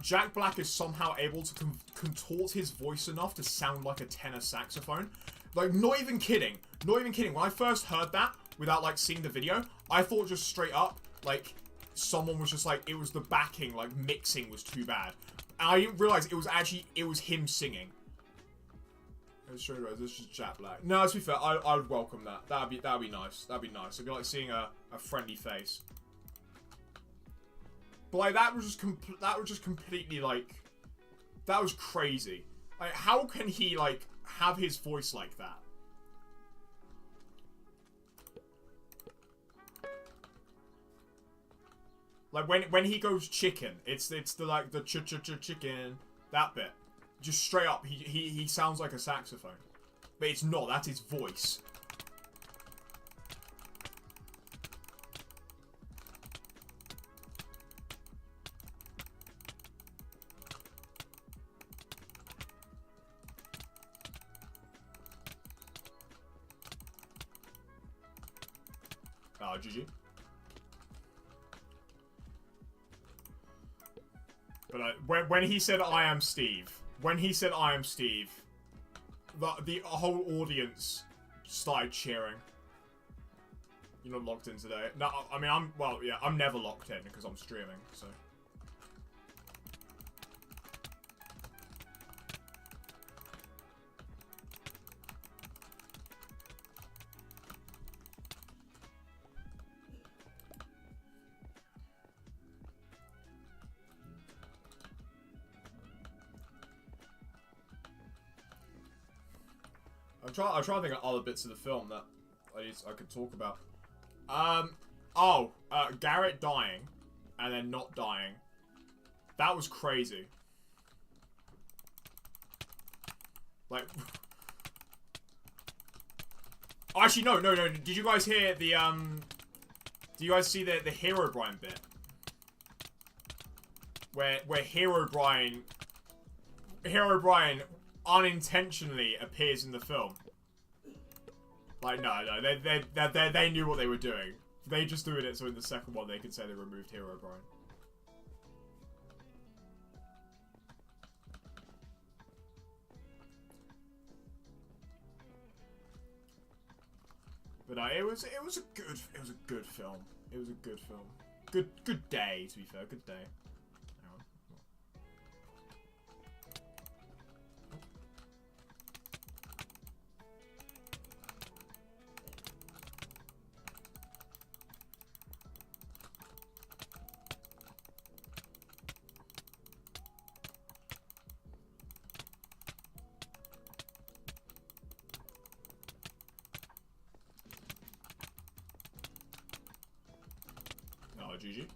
Jack Black is somehow able to contort his voice enough to sound like a tenor saxophone. Like, not even kidding. Not even kidding. When I first heard that, without, like, seeing the video, I thought just straight up, like, someone was just like, it was the backing, like, mixing was too bad. I didn't realize it was him singing. This is just chat black. No, to be fair, I would welcome that. That'd be nice. That'd be nice. It'd be like seeing a friendly face. But like that was just completely like, that was crazy. Like, how can he like have his voice like that? Like when he goes chicken, it's the like the chicken, that bit. Just straight up, he sounds like a saxophone. But it's not, that's his voice. GG. But when he said I am Steve, the whole audience started cheering. You're not logged in today. No, I mean I'm never locked in because I'm streaming, so. I'm trying to think of other bits of the film that I could talk about. Garrett dying and then not dying. That was crazy. Like, actually, no. Did you guys hear the do you guys see the Herobrine bit? Where Herobrine unintentionally appears in the film. Like, no, they knew what they were doing. They just doing it so in the second one they could say they removed Herobrine. But no, it was a good film. It was a good film. Good day, to be fair. Good day. GG.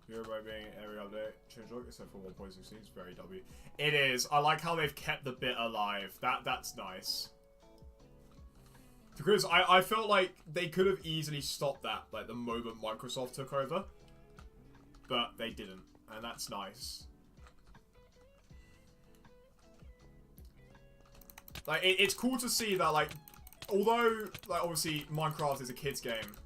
By being every update, change log except for 1.16 is very W. It is. I like how they've kept the bit alive. That's nice. Because I felt like they could have easily stopped that like the moment Microsoft took over, but they didn't, and that's nice. Like, it's cool to see that, like, although, like, obviously, Minecraft is a kid's game,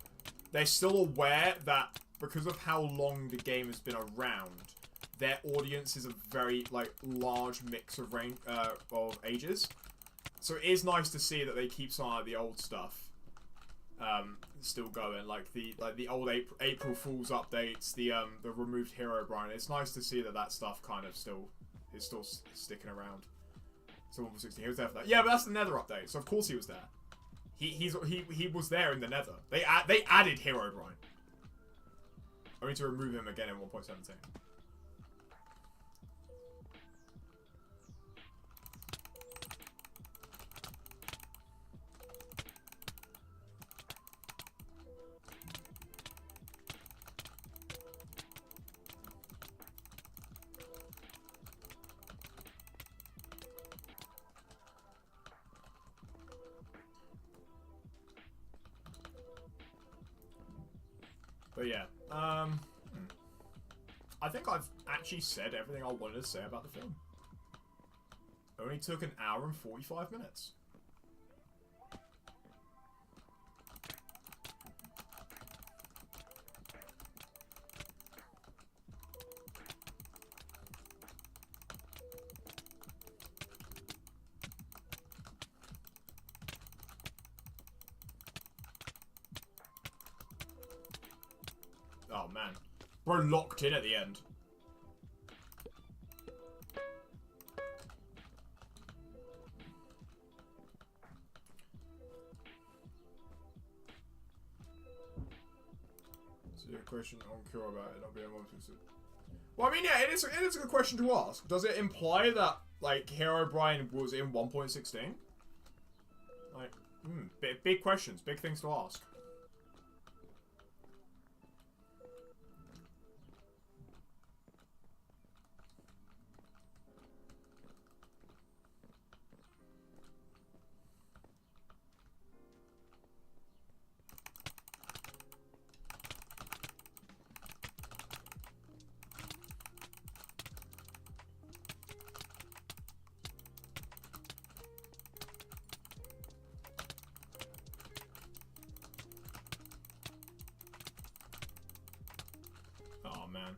they're still aware that because of how long the game has been around, their audience is a very, like, large mix of of ages. So it is nice to see that they keep some of the old stuff still going, like the old April Fool's updates, the removed Herobrine. It's nice to see that stuff kind of is still sticking around. So 1.16, he was there for that. Yeah, but that's the Nether update, so of course he was there. He was there in the Nether. They added Herobrine. I need to remove him again in 1.17. But yeah, I think I've actually said everything I wanted to say about the film. It only took an hour and 45 minutes. Oh, man. Bro locked in at the end. So your question I'm curious about it not being able to. Well, I mean, yeah, it is a good question to ask. Does it imply that, like, Herobrine was in 1.16? Like, big questions, big things to ask. Oh, man.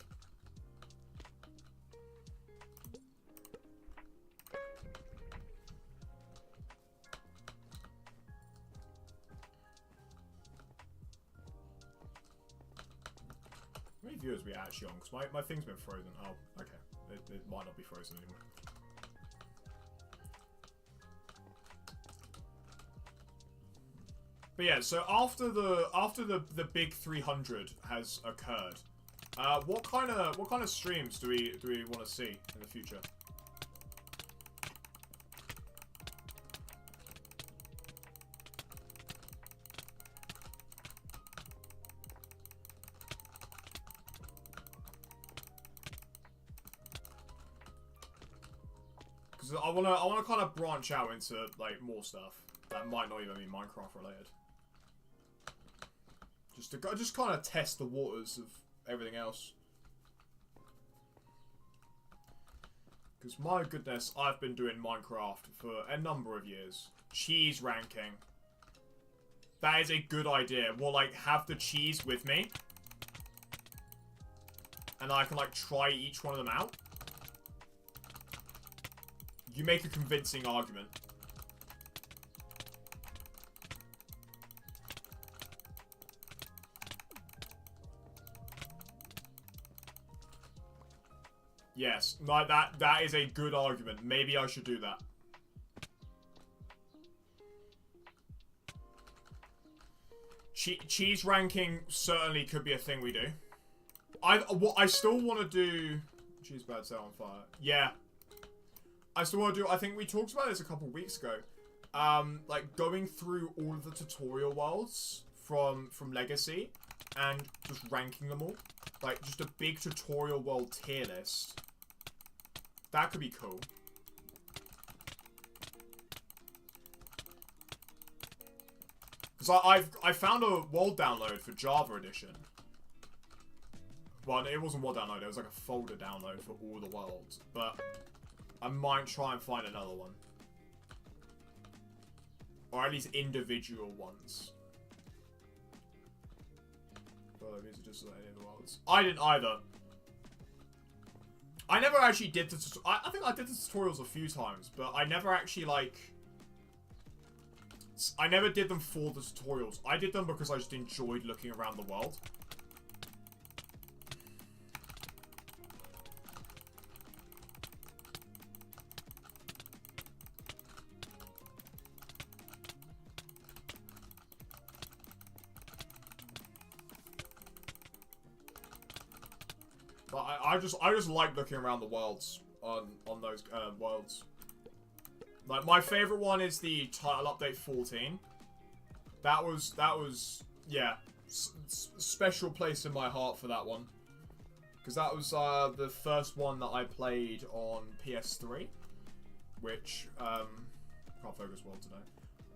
How many viewers are we actually on? Because my thing's been frozen. Oh, okay. It might not be frozen anymore. But yeah, so after the big 300 has occurred, what kind of streams do we want to see in the future? Because I wanna kind of branch out into like more stuff that might not even be Minecraft related. Just kind of test the waters of everything else. Because my goodness, I've been doing Minecraft for a number of years. Cheese ranking. That is a good idea. We'll like have the cheese with me. And I can like try each one of them out. You make a convincing argument. Yes, like that is a good argument. Maybe I should do that. Cheese ranking certainly could be a thing we do. I still want to do cheese bad set on fire. Yeah. I still want to do, I think we talked about this a couple of weeks ago. Like going through all of the tutorial worlds from Legacy and just ranking them all. Like, just a big tutorial world tier list. That could be cool. Because I found a world download for Java Edition. Well, it wasn't world download, it was like a folder download for all the worlds. But I might try and find another one. Or at least individual ones. These are just like any of the worlds. I didn't either. I never actually did the I think I did the tutorials a few times, but I never actually like I never did them for the tutorials. I did them because I just enjoyed looking around the world. But I just like looking around the worlds on those worlds. Like my favorite one is the title update 14. That was yeah, special place in my heart for that one, because that was the first one that I played on PS3, which can't focus well today.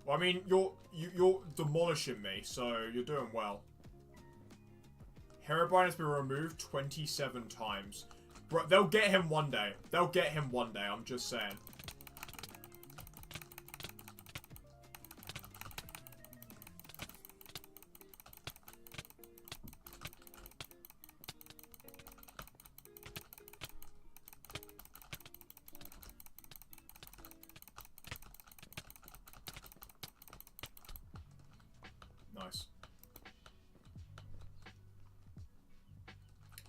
Well, I mean you're demolishing me, so you're doing well. Herobrine has been removed 27 times. Bro, they'll get him one day. They'll get him one day, I'm just saying. Nice.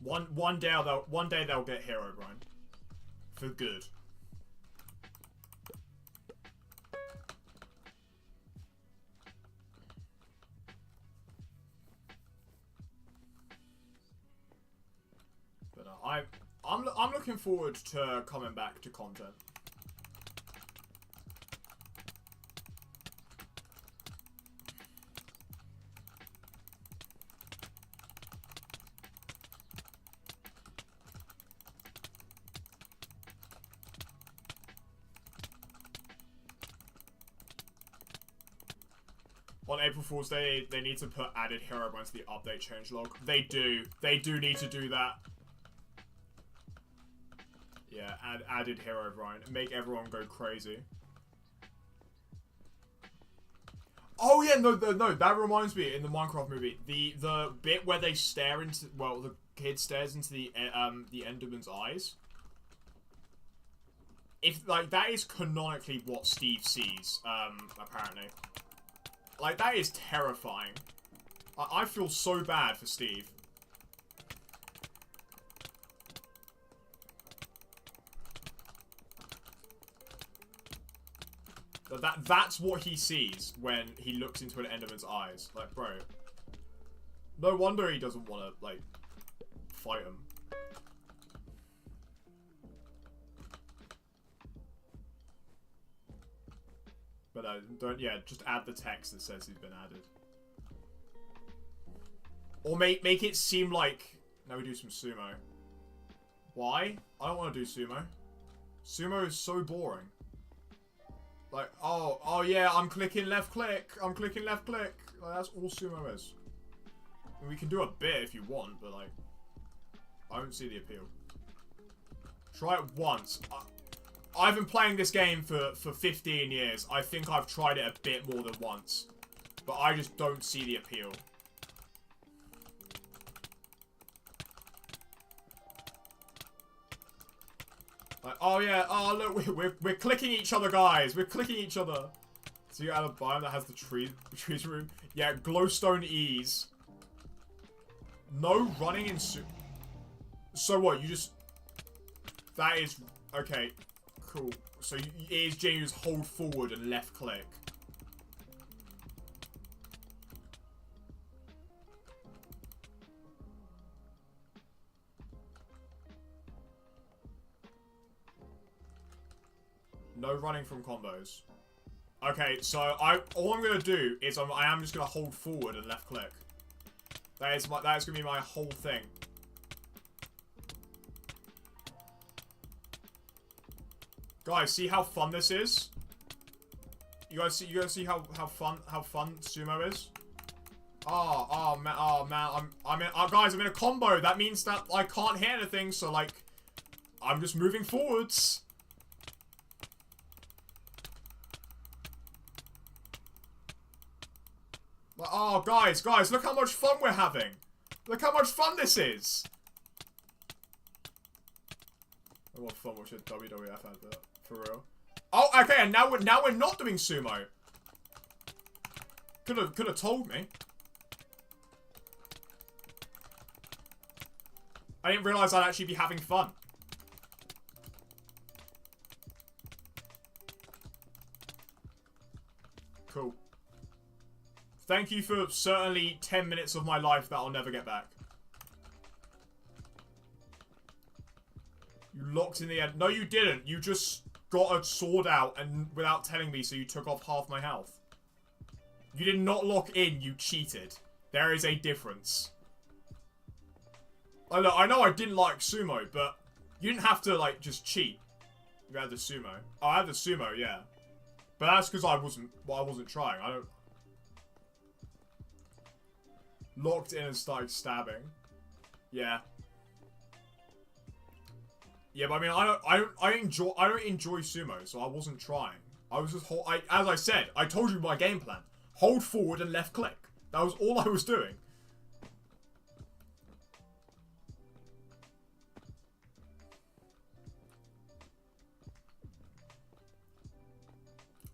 One day they'll get Herobrine. For good. But I'm looking forward to coming back to content. On April Fool's Day, they need to put added Herobrine to the update changelog. They do. They do need to do that. Yeah, added Herobrine. Make everyone go crazy. Oh yeah, no, that reminds me, in the Minecraft movie, the bit where they stare into, well, the kid stares into the Enderman's eyes. If, like, that is canonically what Steve sees, apparently. Like, that is terrifying. I feel so bad for Steve. That's what he sees when he looks into an Enderman's eyes. Like, bro. No wonder he doesn't want to, like, fight him. But don't, yeah, just add the text that says he's been added. Or make it seem like, now we do some sumo. Why? I don't want to do sumo. Sumo is so boring. Like, oh yeah, I'm clicking left click. I'm clicking left click. Like, that's all sumo is. I mean, we can do a bit if you want, but like, I don't see the appeal. Try it once. I've been playing this game for 15 years. I think I've tried it a bit more than once. But I just don't see the appeal. Like, oh yeah, oh look, we're clicking each other, guys. We're clicking each other. So you add a biome that has the trees room. Yeah, glowstone ease. No running in So what, you just... That is... Okay. Cool. So it is genuinely just hold forward and left click. No running from combos. Okay, so all I'm gonna do is I am just gonna hold forward and left click. That is gonna be my whole thing. Guys, see how fun this is? You guys see how fun sumo is? Oh man, guys, I'm in a combo. That means that I can't hit anything, so like I'm just moving forwards. Like, oh guys, look how much fun we're having. Look how much fun this is. I want fun watching WWF advert. For real. Oh, okay, and now we're not doing sumo. Could have told me. I didn't realize I'd actually be having fun. Cool. Thank you for certainly 10 minutes of my life that I'll never get back. You locked in the end. No, you didn't. You just got a sword out and without telling me, so you took off half my health. You did not lock in, you cheated. There is a difference. I know I didn't like sumo, but you didn't have to, like, just cheat. You had the sumo. Oh, I had the sumo, yeah. But that's because I wasn't trying. I don't... Locked in and started stabbing. Yeah. Yeah, but I mean, I don't enjoy sumo, so I wasn't trying. I was just as I said, I told you my game plan. Hold forward and left click. That was all I was doing.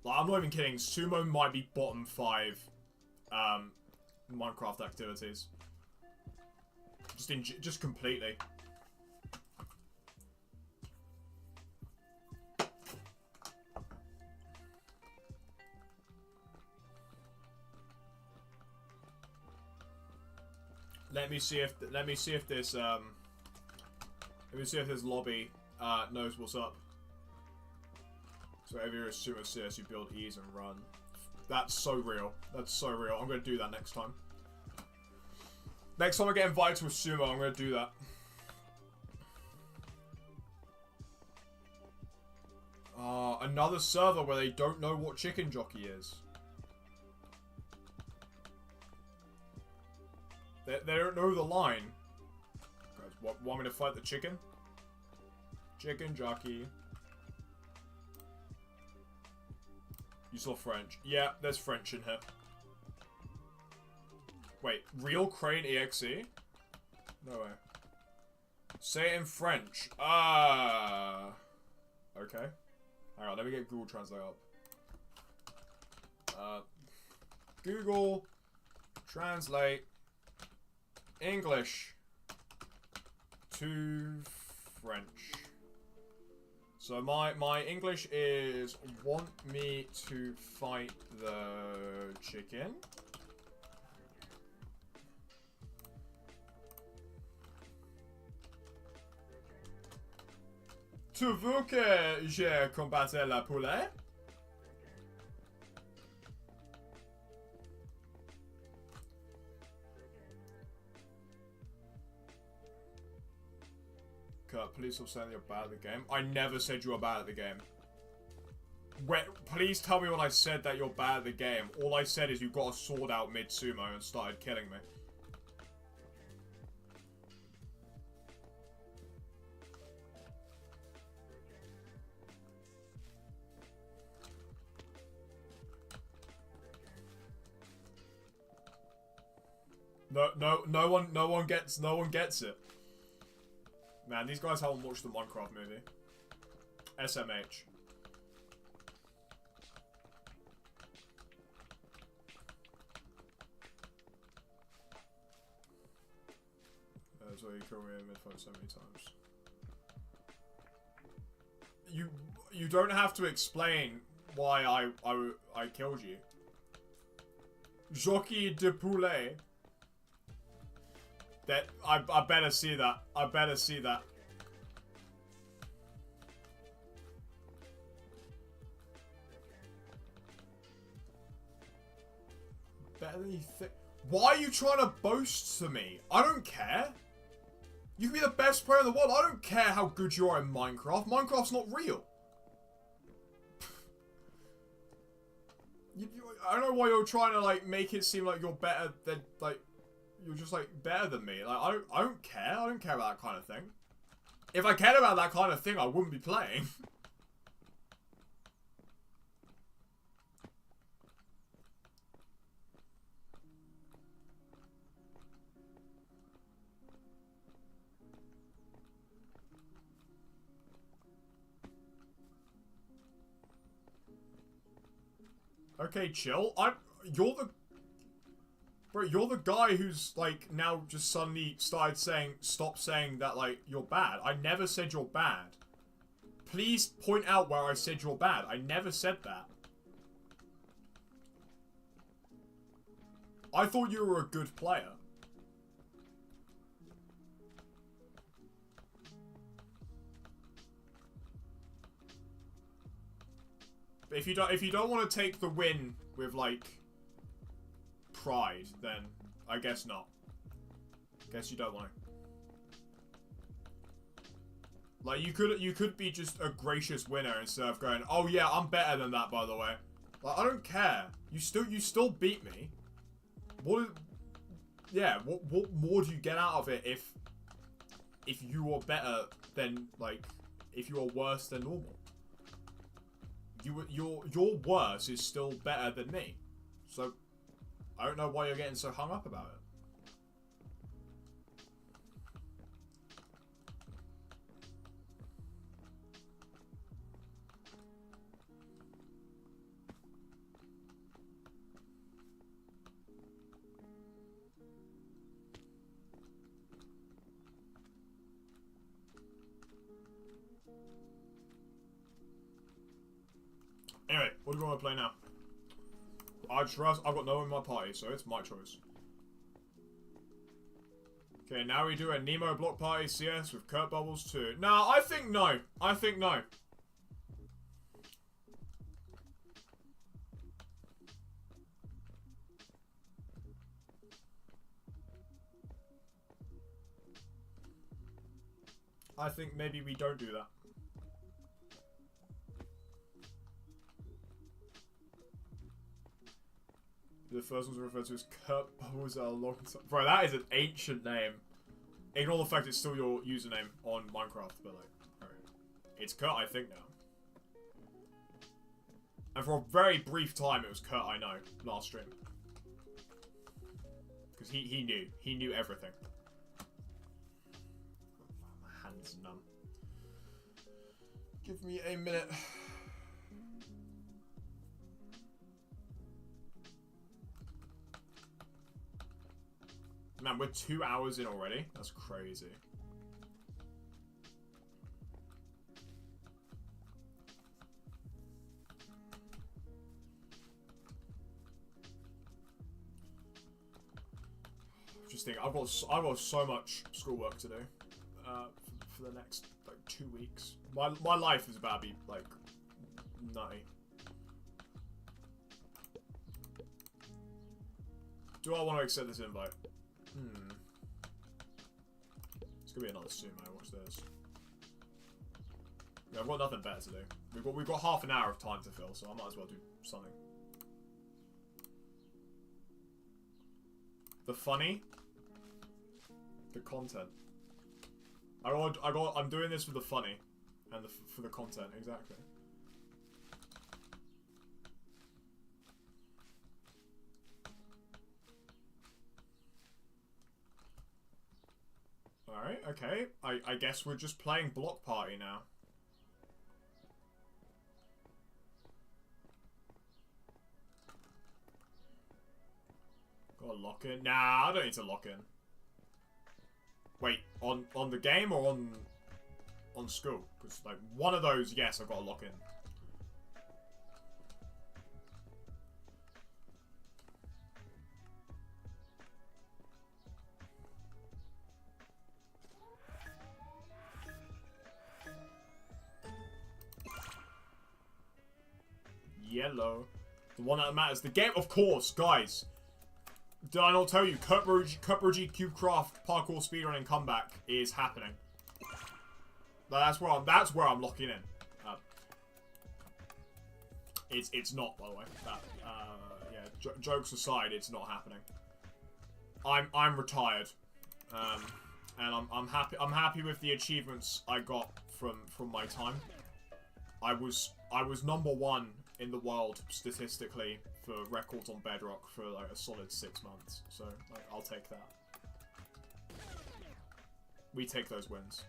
Like, I'm not even kidding. Sumo might be bottom 5 Minecraft activities. Just completely. Let me see if this lobby knows what's up. So if you're a sumo CS, you build ease and run. That's so real. That's so real. I'm gonna do that next time. Next time I get invited to a sumo, I'm gonna do that. Another server where they don't know what chicken jockey is. They don't know the line. Guys, want me to fight the chicken? Chicken jockey. You saw French. Yeah, there's French in here. Wait, real Crane EXE? No way. Say it in French. Okay. Hang on, let me get Google Translate up. Google Translate English to French. So my English is want me to fight the chicken. Tu veux que je combatte la poulet? Kurt, please stop saying you're bad at the game. I never said you were bad at the game. Wait, please tell me when I said that you're bad at the game. All I said is you got a sword out mid-sumo and started killing me. No one gets it. Man, these guys haven't watched the Minecraft movie. SMH. That's why you kill me in mid-fight so many times. You don't have to explain why I killed you. Jockey de poulet. That I better see that. I better see that. Better than you think. Why are you trying to boast to me? I don't care. You can be the best player in the world. I don't care how good you are in Minecraft. Minecraft's not real. I don't know why you're trying to like make it seem like you're better than like. You're just like better than me. Like I don't care. I don't care about that kind of thing. If I cared about that kind of thing, I wouldn't be playing. Okay, chill. You're the guy who's, like, now just suddenly started saying, stop saying that, like, you're bad. I never said you're bad. Please point out where I said you're bad. I never said that. I thought you were a good player. But if you don't want to take the win with, like, pride, then I guess not. Guess you don't want to. Like you could be just a gracious winner instead of going, oh yeah, I'm better than that, by the way. Like I don't care. You still beat me. What more do you get out of it if you are better than, like, if you are worse than normal? Your worse is still better than me. So I don't know why you're getting so hung up about it. Anyway, what do we want to play now? I've got no one in my party, so it's my choice. Okay, now we do a Nemo block party CS with Kurt Bubbles too. Nah, I think no. I think no. I think maybe we don't do that. The first one's referred to as Kurt Bubbles a long time. Bro, that is an ancient name. Ignore the fact it's still your username on Minecraft, but like, alright. It's Kurt, I think, now. And for a very brief time, it was Kurt I know, last stream. Because he knew. He knew everything. My hand's numb. Give me a minute. Man, we're 2 hours in already. That's crazy. Just think, I've got so much schoolwork to do for the next like 2 weeks. My life is about to be like nutty. Do I want to accept this invite? It's gonna be another sumo. Watch this. Yeah, I've got nothing better to do. We've got half an hour of time to fill, so I might as well do something. The funny, the content. I'm doing this for the funny, and for the content exactly. Alright, okay. I guess we're just playing block party now. Gotta lock in. Nah, I don't need to lock in. Wait, on the game or on school? Because like one of those, yes, I've got to lock in. Yellow. The one that matters. The game, of course, guys. Did I not tell you? Kurtbridge Cubecraft parkour speedrunning comeback is happening. That's where I'm locking in. It's not, by the way. Yeah. Jokes aside, it's not happening. I'm retired, and I'm happy. I'm happy with the achievements I got from my time. I was #1 in the world statistically for records on Bedrock for like a solid 6 months. So like, I'll take that. We take those wins.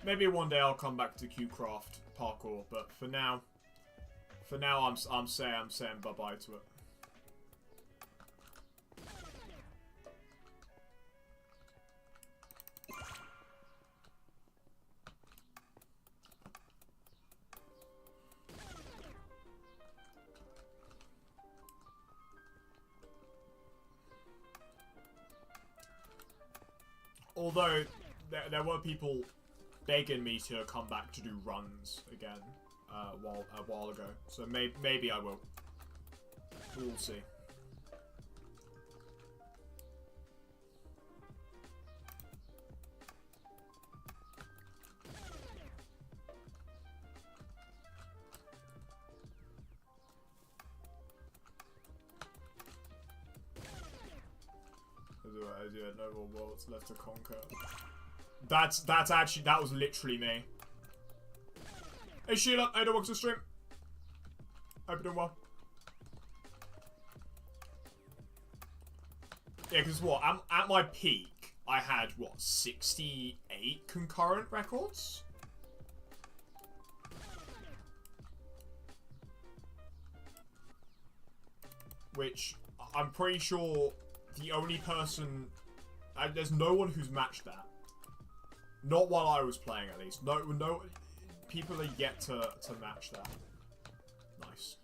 Maybe one day I'll come back to Qcraft parkour, but for now I'm saying bye-bye to it. Although there were people begging me to come back to do runs again a while ago, so maybe I will. We'll see. No more worlds left to conquer. That was literally me. Hey Sheila, hey, welcome to the stream. Hope you're doing well. Yeah, because what? At my peak, I had what, 68 concurrent records? which I'm pretty sure the only person... there's no one who's matched that. Not while I was playing, at least. No people are yet to match that. Nice.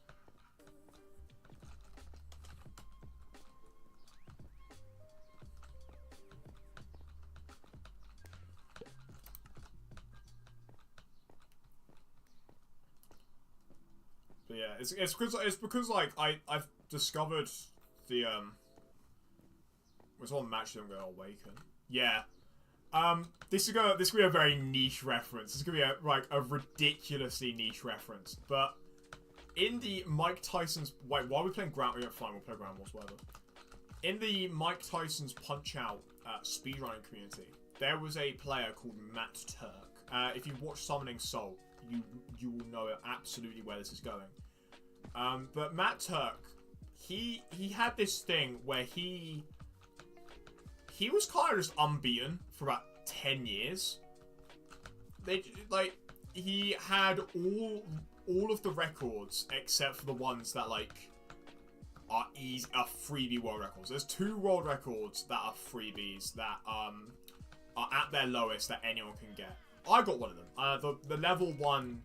But yeah, it's because like I've discovered the it's on match them go awaken. Yeah. This is gonna be a very niche reference. This is gonna be a ridiculously niche reference. But in the Mike Tyson's wait, while we're playing Ground, yeah, fine, we'll play Ground Wars, whatever. In the Mike Tyson's Punch Out speedrunning community, there was a player called Matt Turk. If you watch Summoning Soul, you will know absolutely where this is going. But Matt Turk, he had this thing where he was kind of just unbeaten for about 10 years. He had all of the records except for the ones that like are freebie world records. There's 2 world records that are freebies that are at their lowest that anyone can get. I got one of them. The level 1.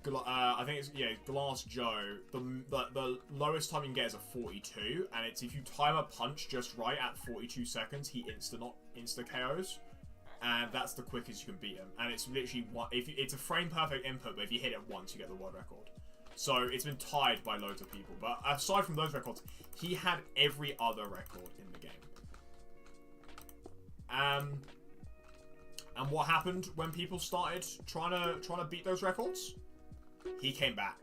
I think it's Glass Joe. The lowest time you can get is a 42, and it's if you time a punch just right at 42 seconds, he insta KOs, and that's the quickest you can beat him. And it's literally one. It's a frame perfect input, but if you hit it once, you get the world record. So it's been tied by loads of people. But aside from those records, he had every other record in the game. And what happened when people started trying to beat those records? He came back.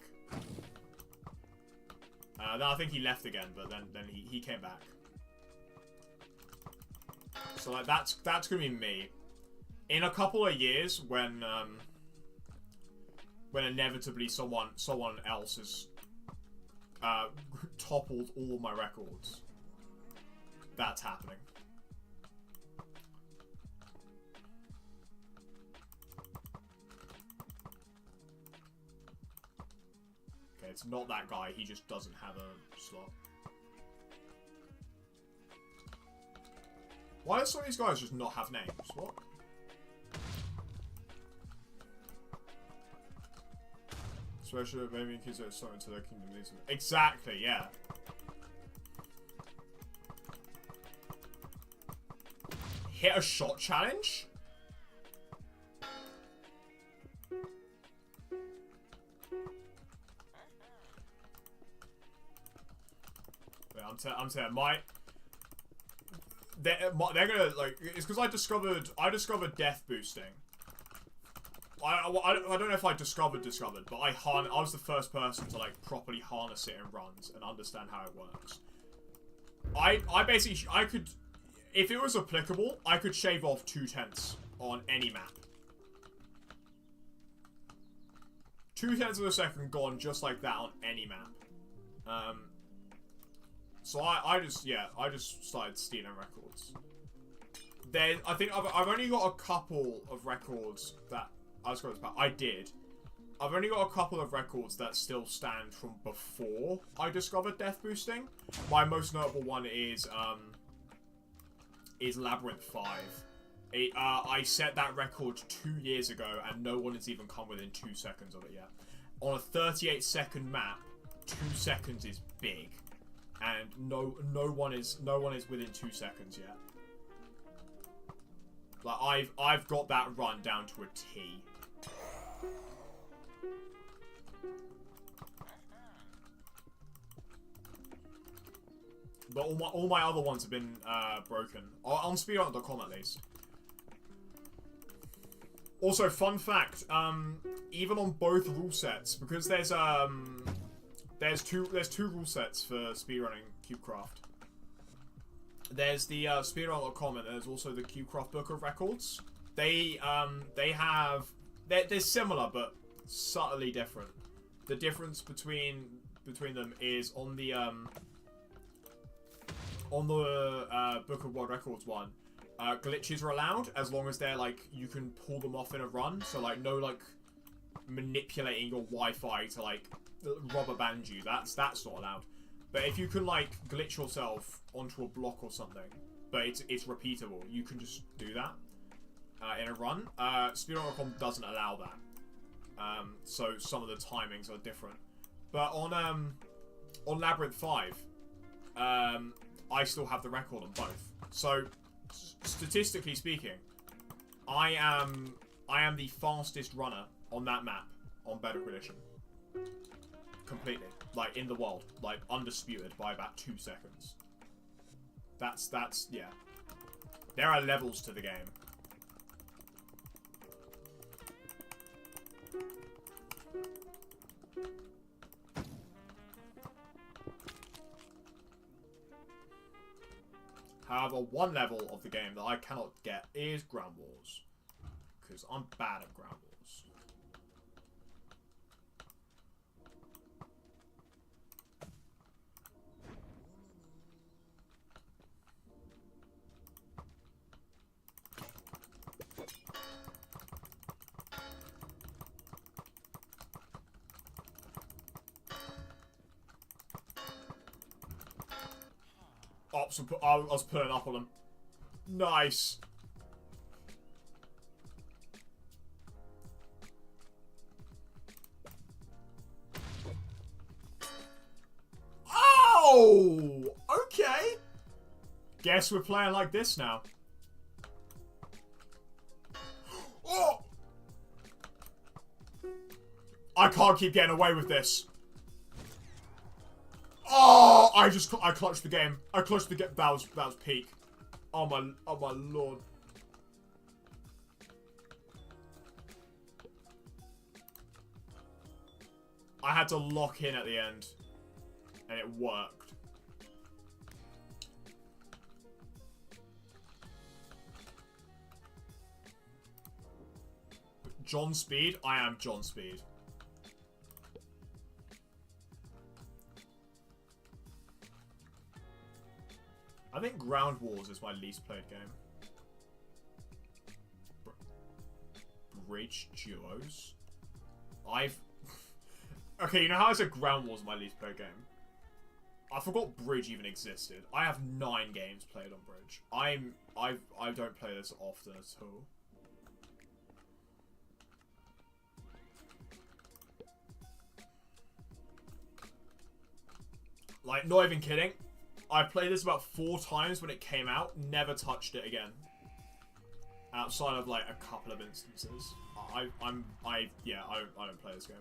Then I think he left again, but then he came back. So like that's gonna be me. In a couple of years, when inevitably someone else has toppled all of my records, that's happening. It's not that guy, he just doesn't have a slot. Why do some of these guys just not have names? What? Especially maybe kids that are starting to their kingdom needs. Exactly, yeah. Hit a shot challenge? I'm saying they're gonna like it's because I discovered death boosting. I don't know if I discovered, but I was the first person to like properly harness it in runs and understand how it works. I basically I could, if it was applicable, I could shave off 2/10 on any map. 2/10 of a second gone just like that on any map. So I just started stealing records. Then I think I've only got a couple of records that I've only got a couple of records that still stand from before I discovered death boosting. My most notable one is Labyrinth 5. I set that record 2 years ago and no one has even come within 2 seconds of it yet. On a 38-second map, 2 seconds is big. And no one is within 2 seconds yet. Like I've got that run down to a T. But all my other ones have been broken on speedrun.com at least. Also, fun fact: even on both rule sets, because there's two rule sets for speedrunning CubeCraft. There's the speedrun.com and there's also the CubeCraft Book of Records. They're similar but subtly different. The difference between them is on the Book of World Records one, glitches are allowed as long as they're like you can pull them off in a run. So like no like manipulating your Wi-Fi to like rubber band you. That's not allowed. But if you can, like, glitch yourself onto a block or something, but it's repeatable, you can just do that in a run. Speedrun.com doesn't allow that. So some of the timings are different. But on Labyrinth 5, I still have the record on both. So, statistically speaking, I am the fastest runner on that map on Bedrock Edition. Completely. Like, in the world. Like, undisputed by about 2 seconds. That's, yeah. There are levels to the game. However, one level of the game that I cannot get is Ground Wars. Because I'm bad at Ground Wars. Oh, so I was pulling up on them. Nice. Oh! Okay. Guess we're playing like this now. Oh! I can't keep getting away with this. Oh! I clutched the game. I clutched the game. That was peak. Oh my lord. I had to lock in at the end. And it worked. John Speed? I am John Speed. I think Ground Wars is my least played game. Bridge Duos? Okay, you know how I said Ground Wars is my least played game? I forgot Bridge even existed. I have 9 games played on Bridge. I don't play this often at all. Like, not even kidding. I played this about 4 times when it came out. Never touched it again. Outside of like a couple of instances. I don't play this game.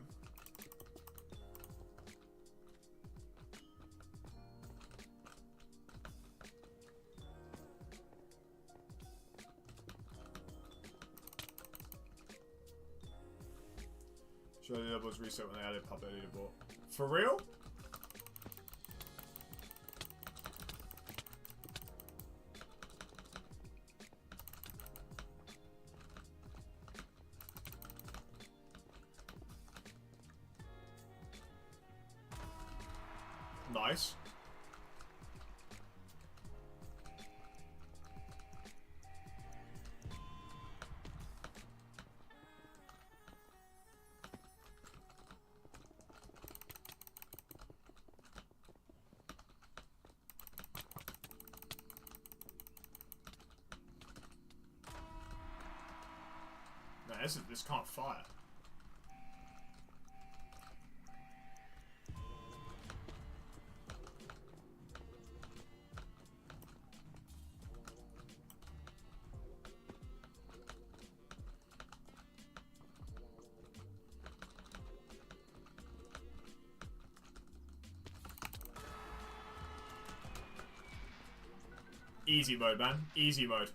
Sure, the level was reset when they added public leaderboard. For real? Nice. No, this can't fire. Easy mode, man. Easy mode.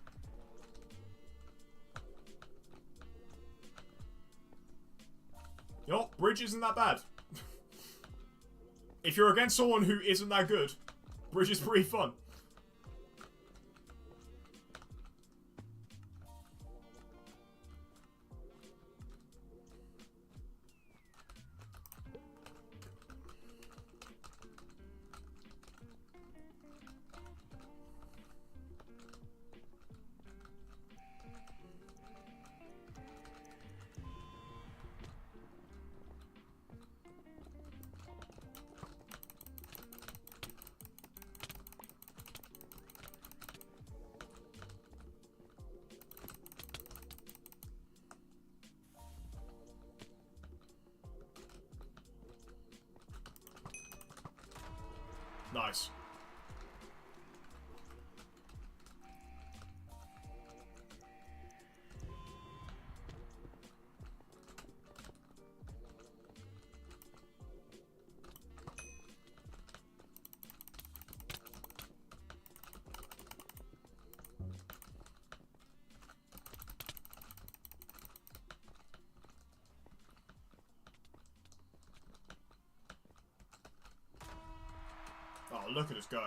You know what? Bridge isn't that bad. If you're against someone who isn't that good, Bridge is pretty fun. Nice. Oh, look at us go.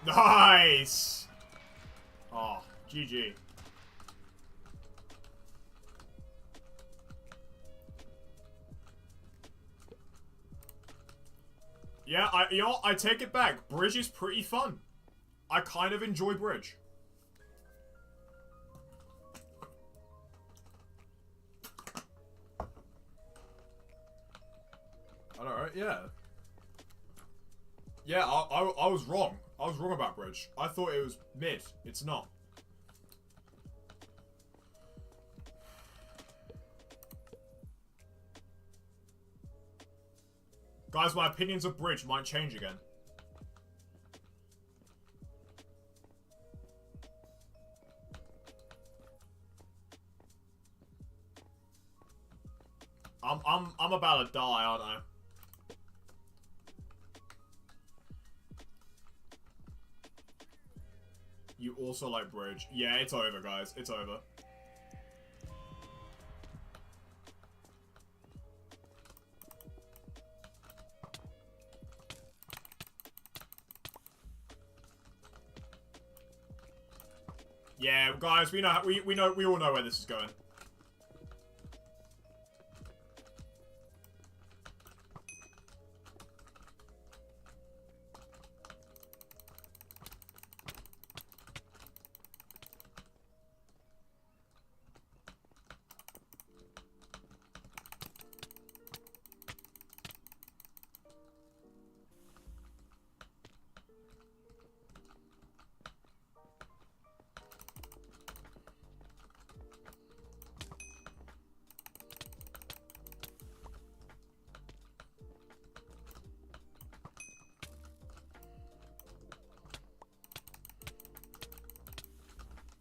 Nice! Oh, GG. Yeah, I take it back. Bridge is pretty fun. I kind of enjoy Bridge. I know, right? Yeah. Yeah, I was wrong. I was wrong about Bridge. I thought it was mid. It's not. Guys, my opinions of Bridge might change again. I'm about to die, aren't I? You also like Bridge. Yeah, it's over, guys. It's over. Yeah, guys, we all know where this is going.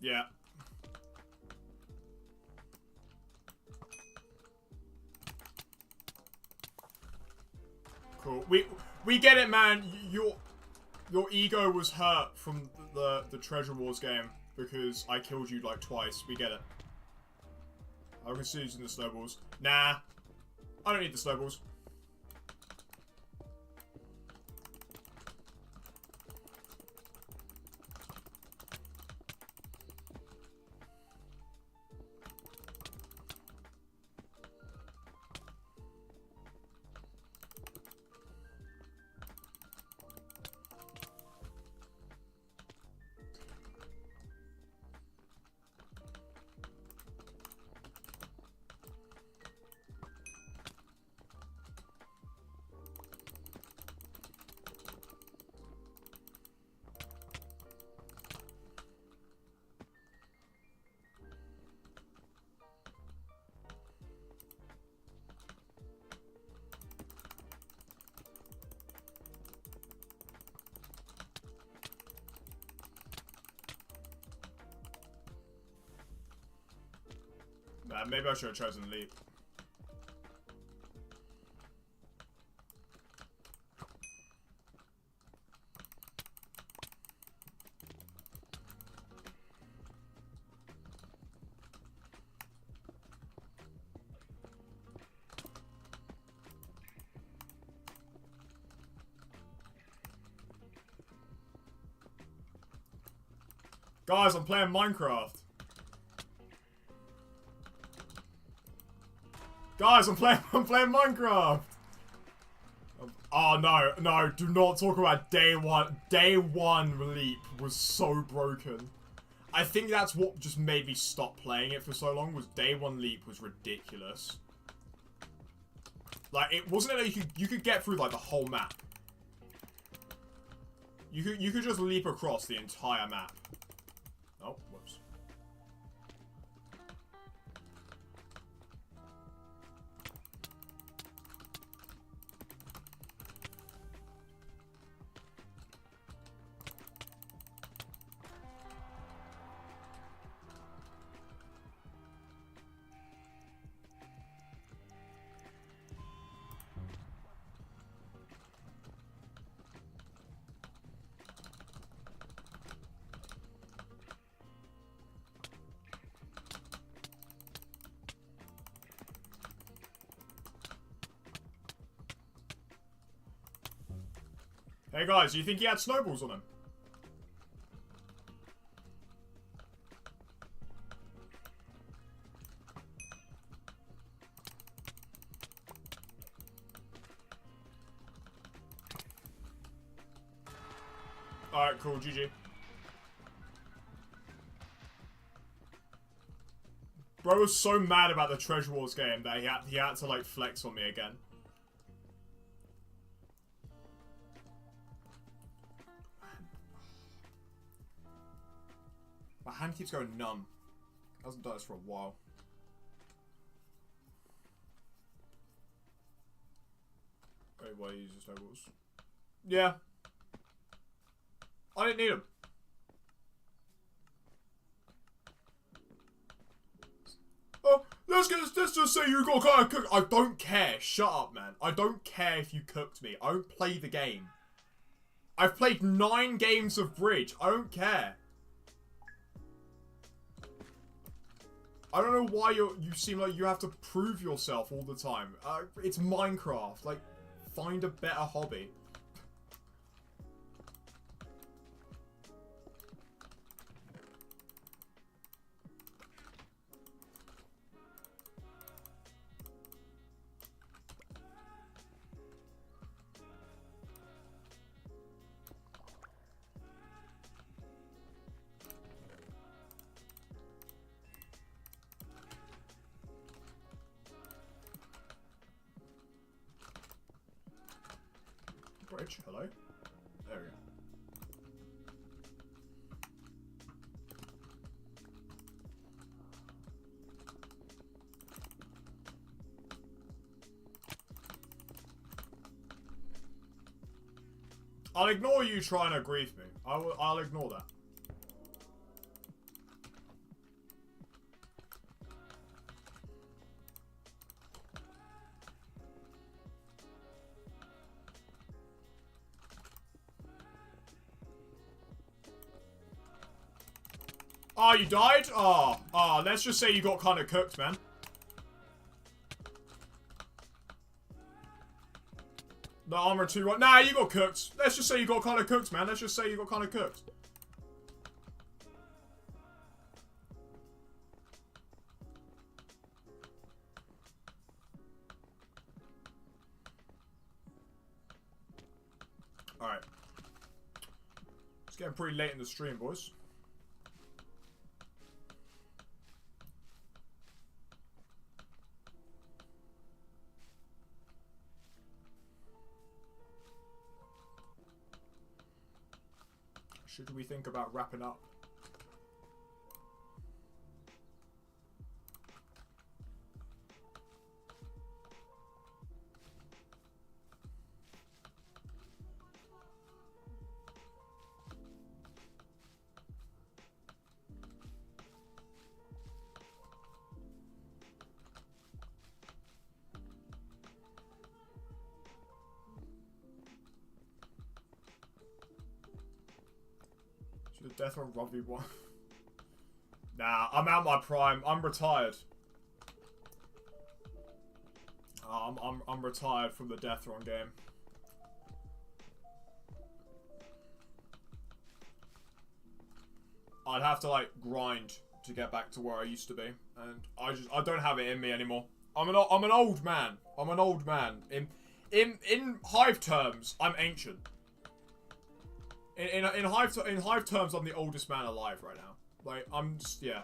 Yeah. Cool. We get it, man. Your ego was hurt from the Treasure Wars game because I killed you like twice. We get it. I'm just using the snowballs. Nah. I don't need the snowballs. Maybe I should have chosen Leap. Guys, I'm playing Minecraft. Guys, I'm playing Minecraft. Oh no, do not talk about day one. Day one Leap was so broken. I think that's what just made me stop playing it for so long. Was day one Leap was ridiculous. Like, it wasn't it that you could get through, like, the whole map. You could just leap across the entire map. Oh, whoops. Hey guys, do you think he had snowballs on him? Alright, cool, GG. Bro was so mad about the Treasure Wars game that he had to, like, flex on me again. My hand keeps going numb. It hasn't done this for a while. Wait, why you use the snowballs? Yeah. I didn't need them. Oh, let's just say you got kind of cooked. I don't care. Shut up, man. I don't care if you cooked me. I don't play the game. I've played 9 games of Bridge. I don't care. I don't know why you seem like you have to prove yourself all the time. It's Minecraft. Like, find a better hobby. Bridge, hello? There we go. I'll ignore you trying to grief me. I'll ignore that. Oh, you died? Oh, let's just say you got kind of cooked, man. The armor 2, right? Nah, you got cooked. Let's just say you got kind of cooked, man. Let's just say you got kind of cooked. Alright. It's getting pretty late in the stream, boys. Should we think about wrapping up? Death on Robbie 1. Nah, I'm out my prime. I'm retired. I'm retired from the Deathron game. I'd have to like grind to get back to where I used to be, and I don't have it in me anymore. I'm an old man. I'm an old man. In Hive terms, I'm ancient. In Hive terms, I'm the oldest man alive right now. Like, I'm just, yeah.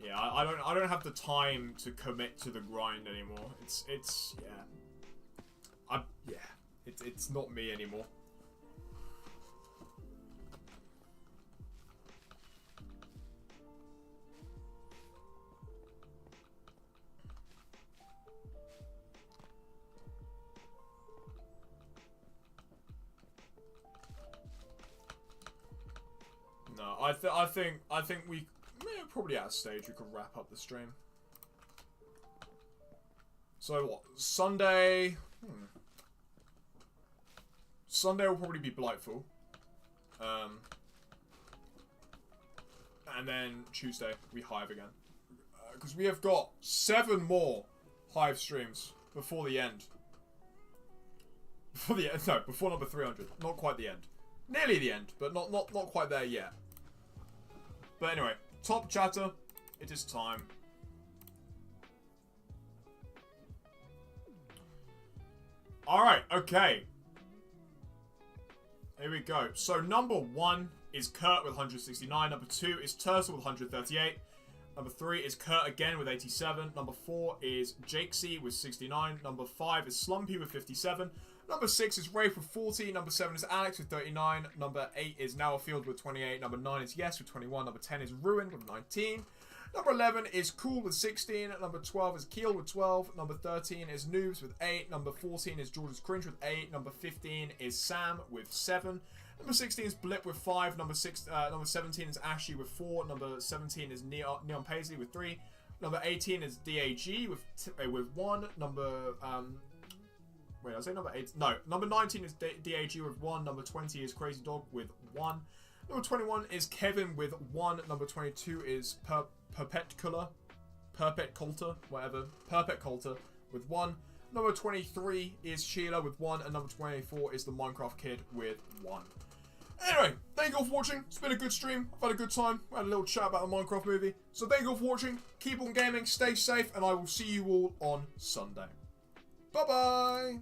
Yeah, I don't have the time to commit to the grind anymore. It's not me anymore. No, I think we probably at a stage we could wrap up the stream. So what? Sunday. Sunday will probably be Blightful. And then Tuesday we Hive again, because we have got 7 more Hive streams before the end. Before number 300. Not quite the end. Nearly the end, but not quite there yet. But anyway, top chatter, it is time. Alright, okay. Here we go. So number 1 is Kurt with 169. Number 2 is Turtle with 138. Number 3 is Kurt again with 87. Number 4 is Jakesy with 69. Number 5 is Slumpy with 57. Number 6 is Rafe with 40. Number 7 is Alex with 39. Number 8 is Nowafield with 28. Number 9 is Yes with 21. Number 10 is Ruined with 19. Number 11 is Cool with 16. Number 12 is Keel with 12. Number 13 is Noobs with 8. Number 14 is George's Cringe with 8. Number 15 is Sam with 7. Number 16 is Blip with 5. Number 17 is Ashy with 4. Number 17 is Neon Paisley with 3. Number 18 is DAG with 1. Number wait, did I say number 8? No, number 19 is DAG with 1. Number 20 is Crazy Dog with 1. Number 21 is Kevin with 1. Number 22 is Perpet Coulter with 1. Number 23 is Sheila with 1. And number 24 is the Minecraft Kid with 1. Anyway, thank you all for watching. It's been a good stream. I've had a good time. I had a little chat about the Minecraft movie. So thank you all for watching. Keep on gaming, stay safe, and I will see you all on Sunday. Bye-bye!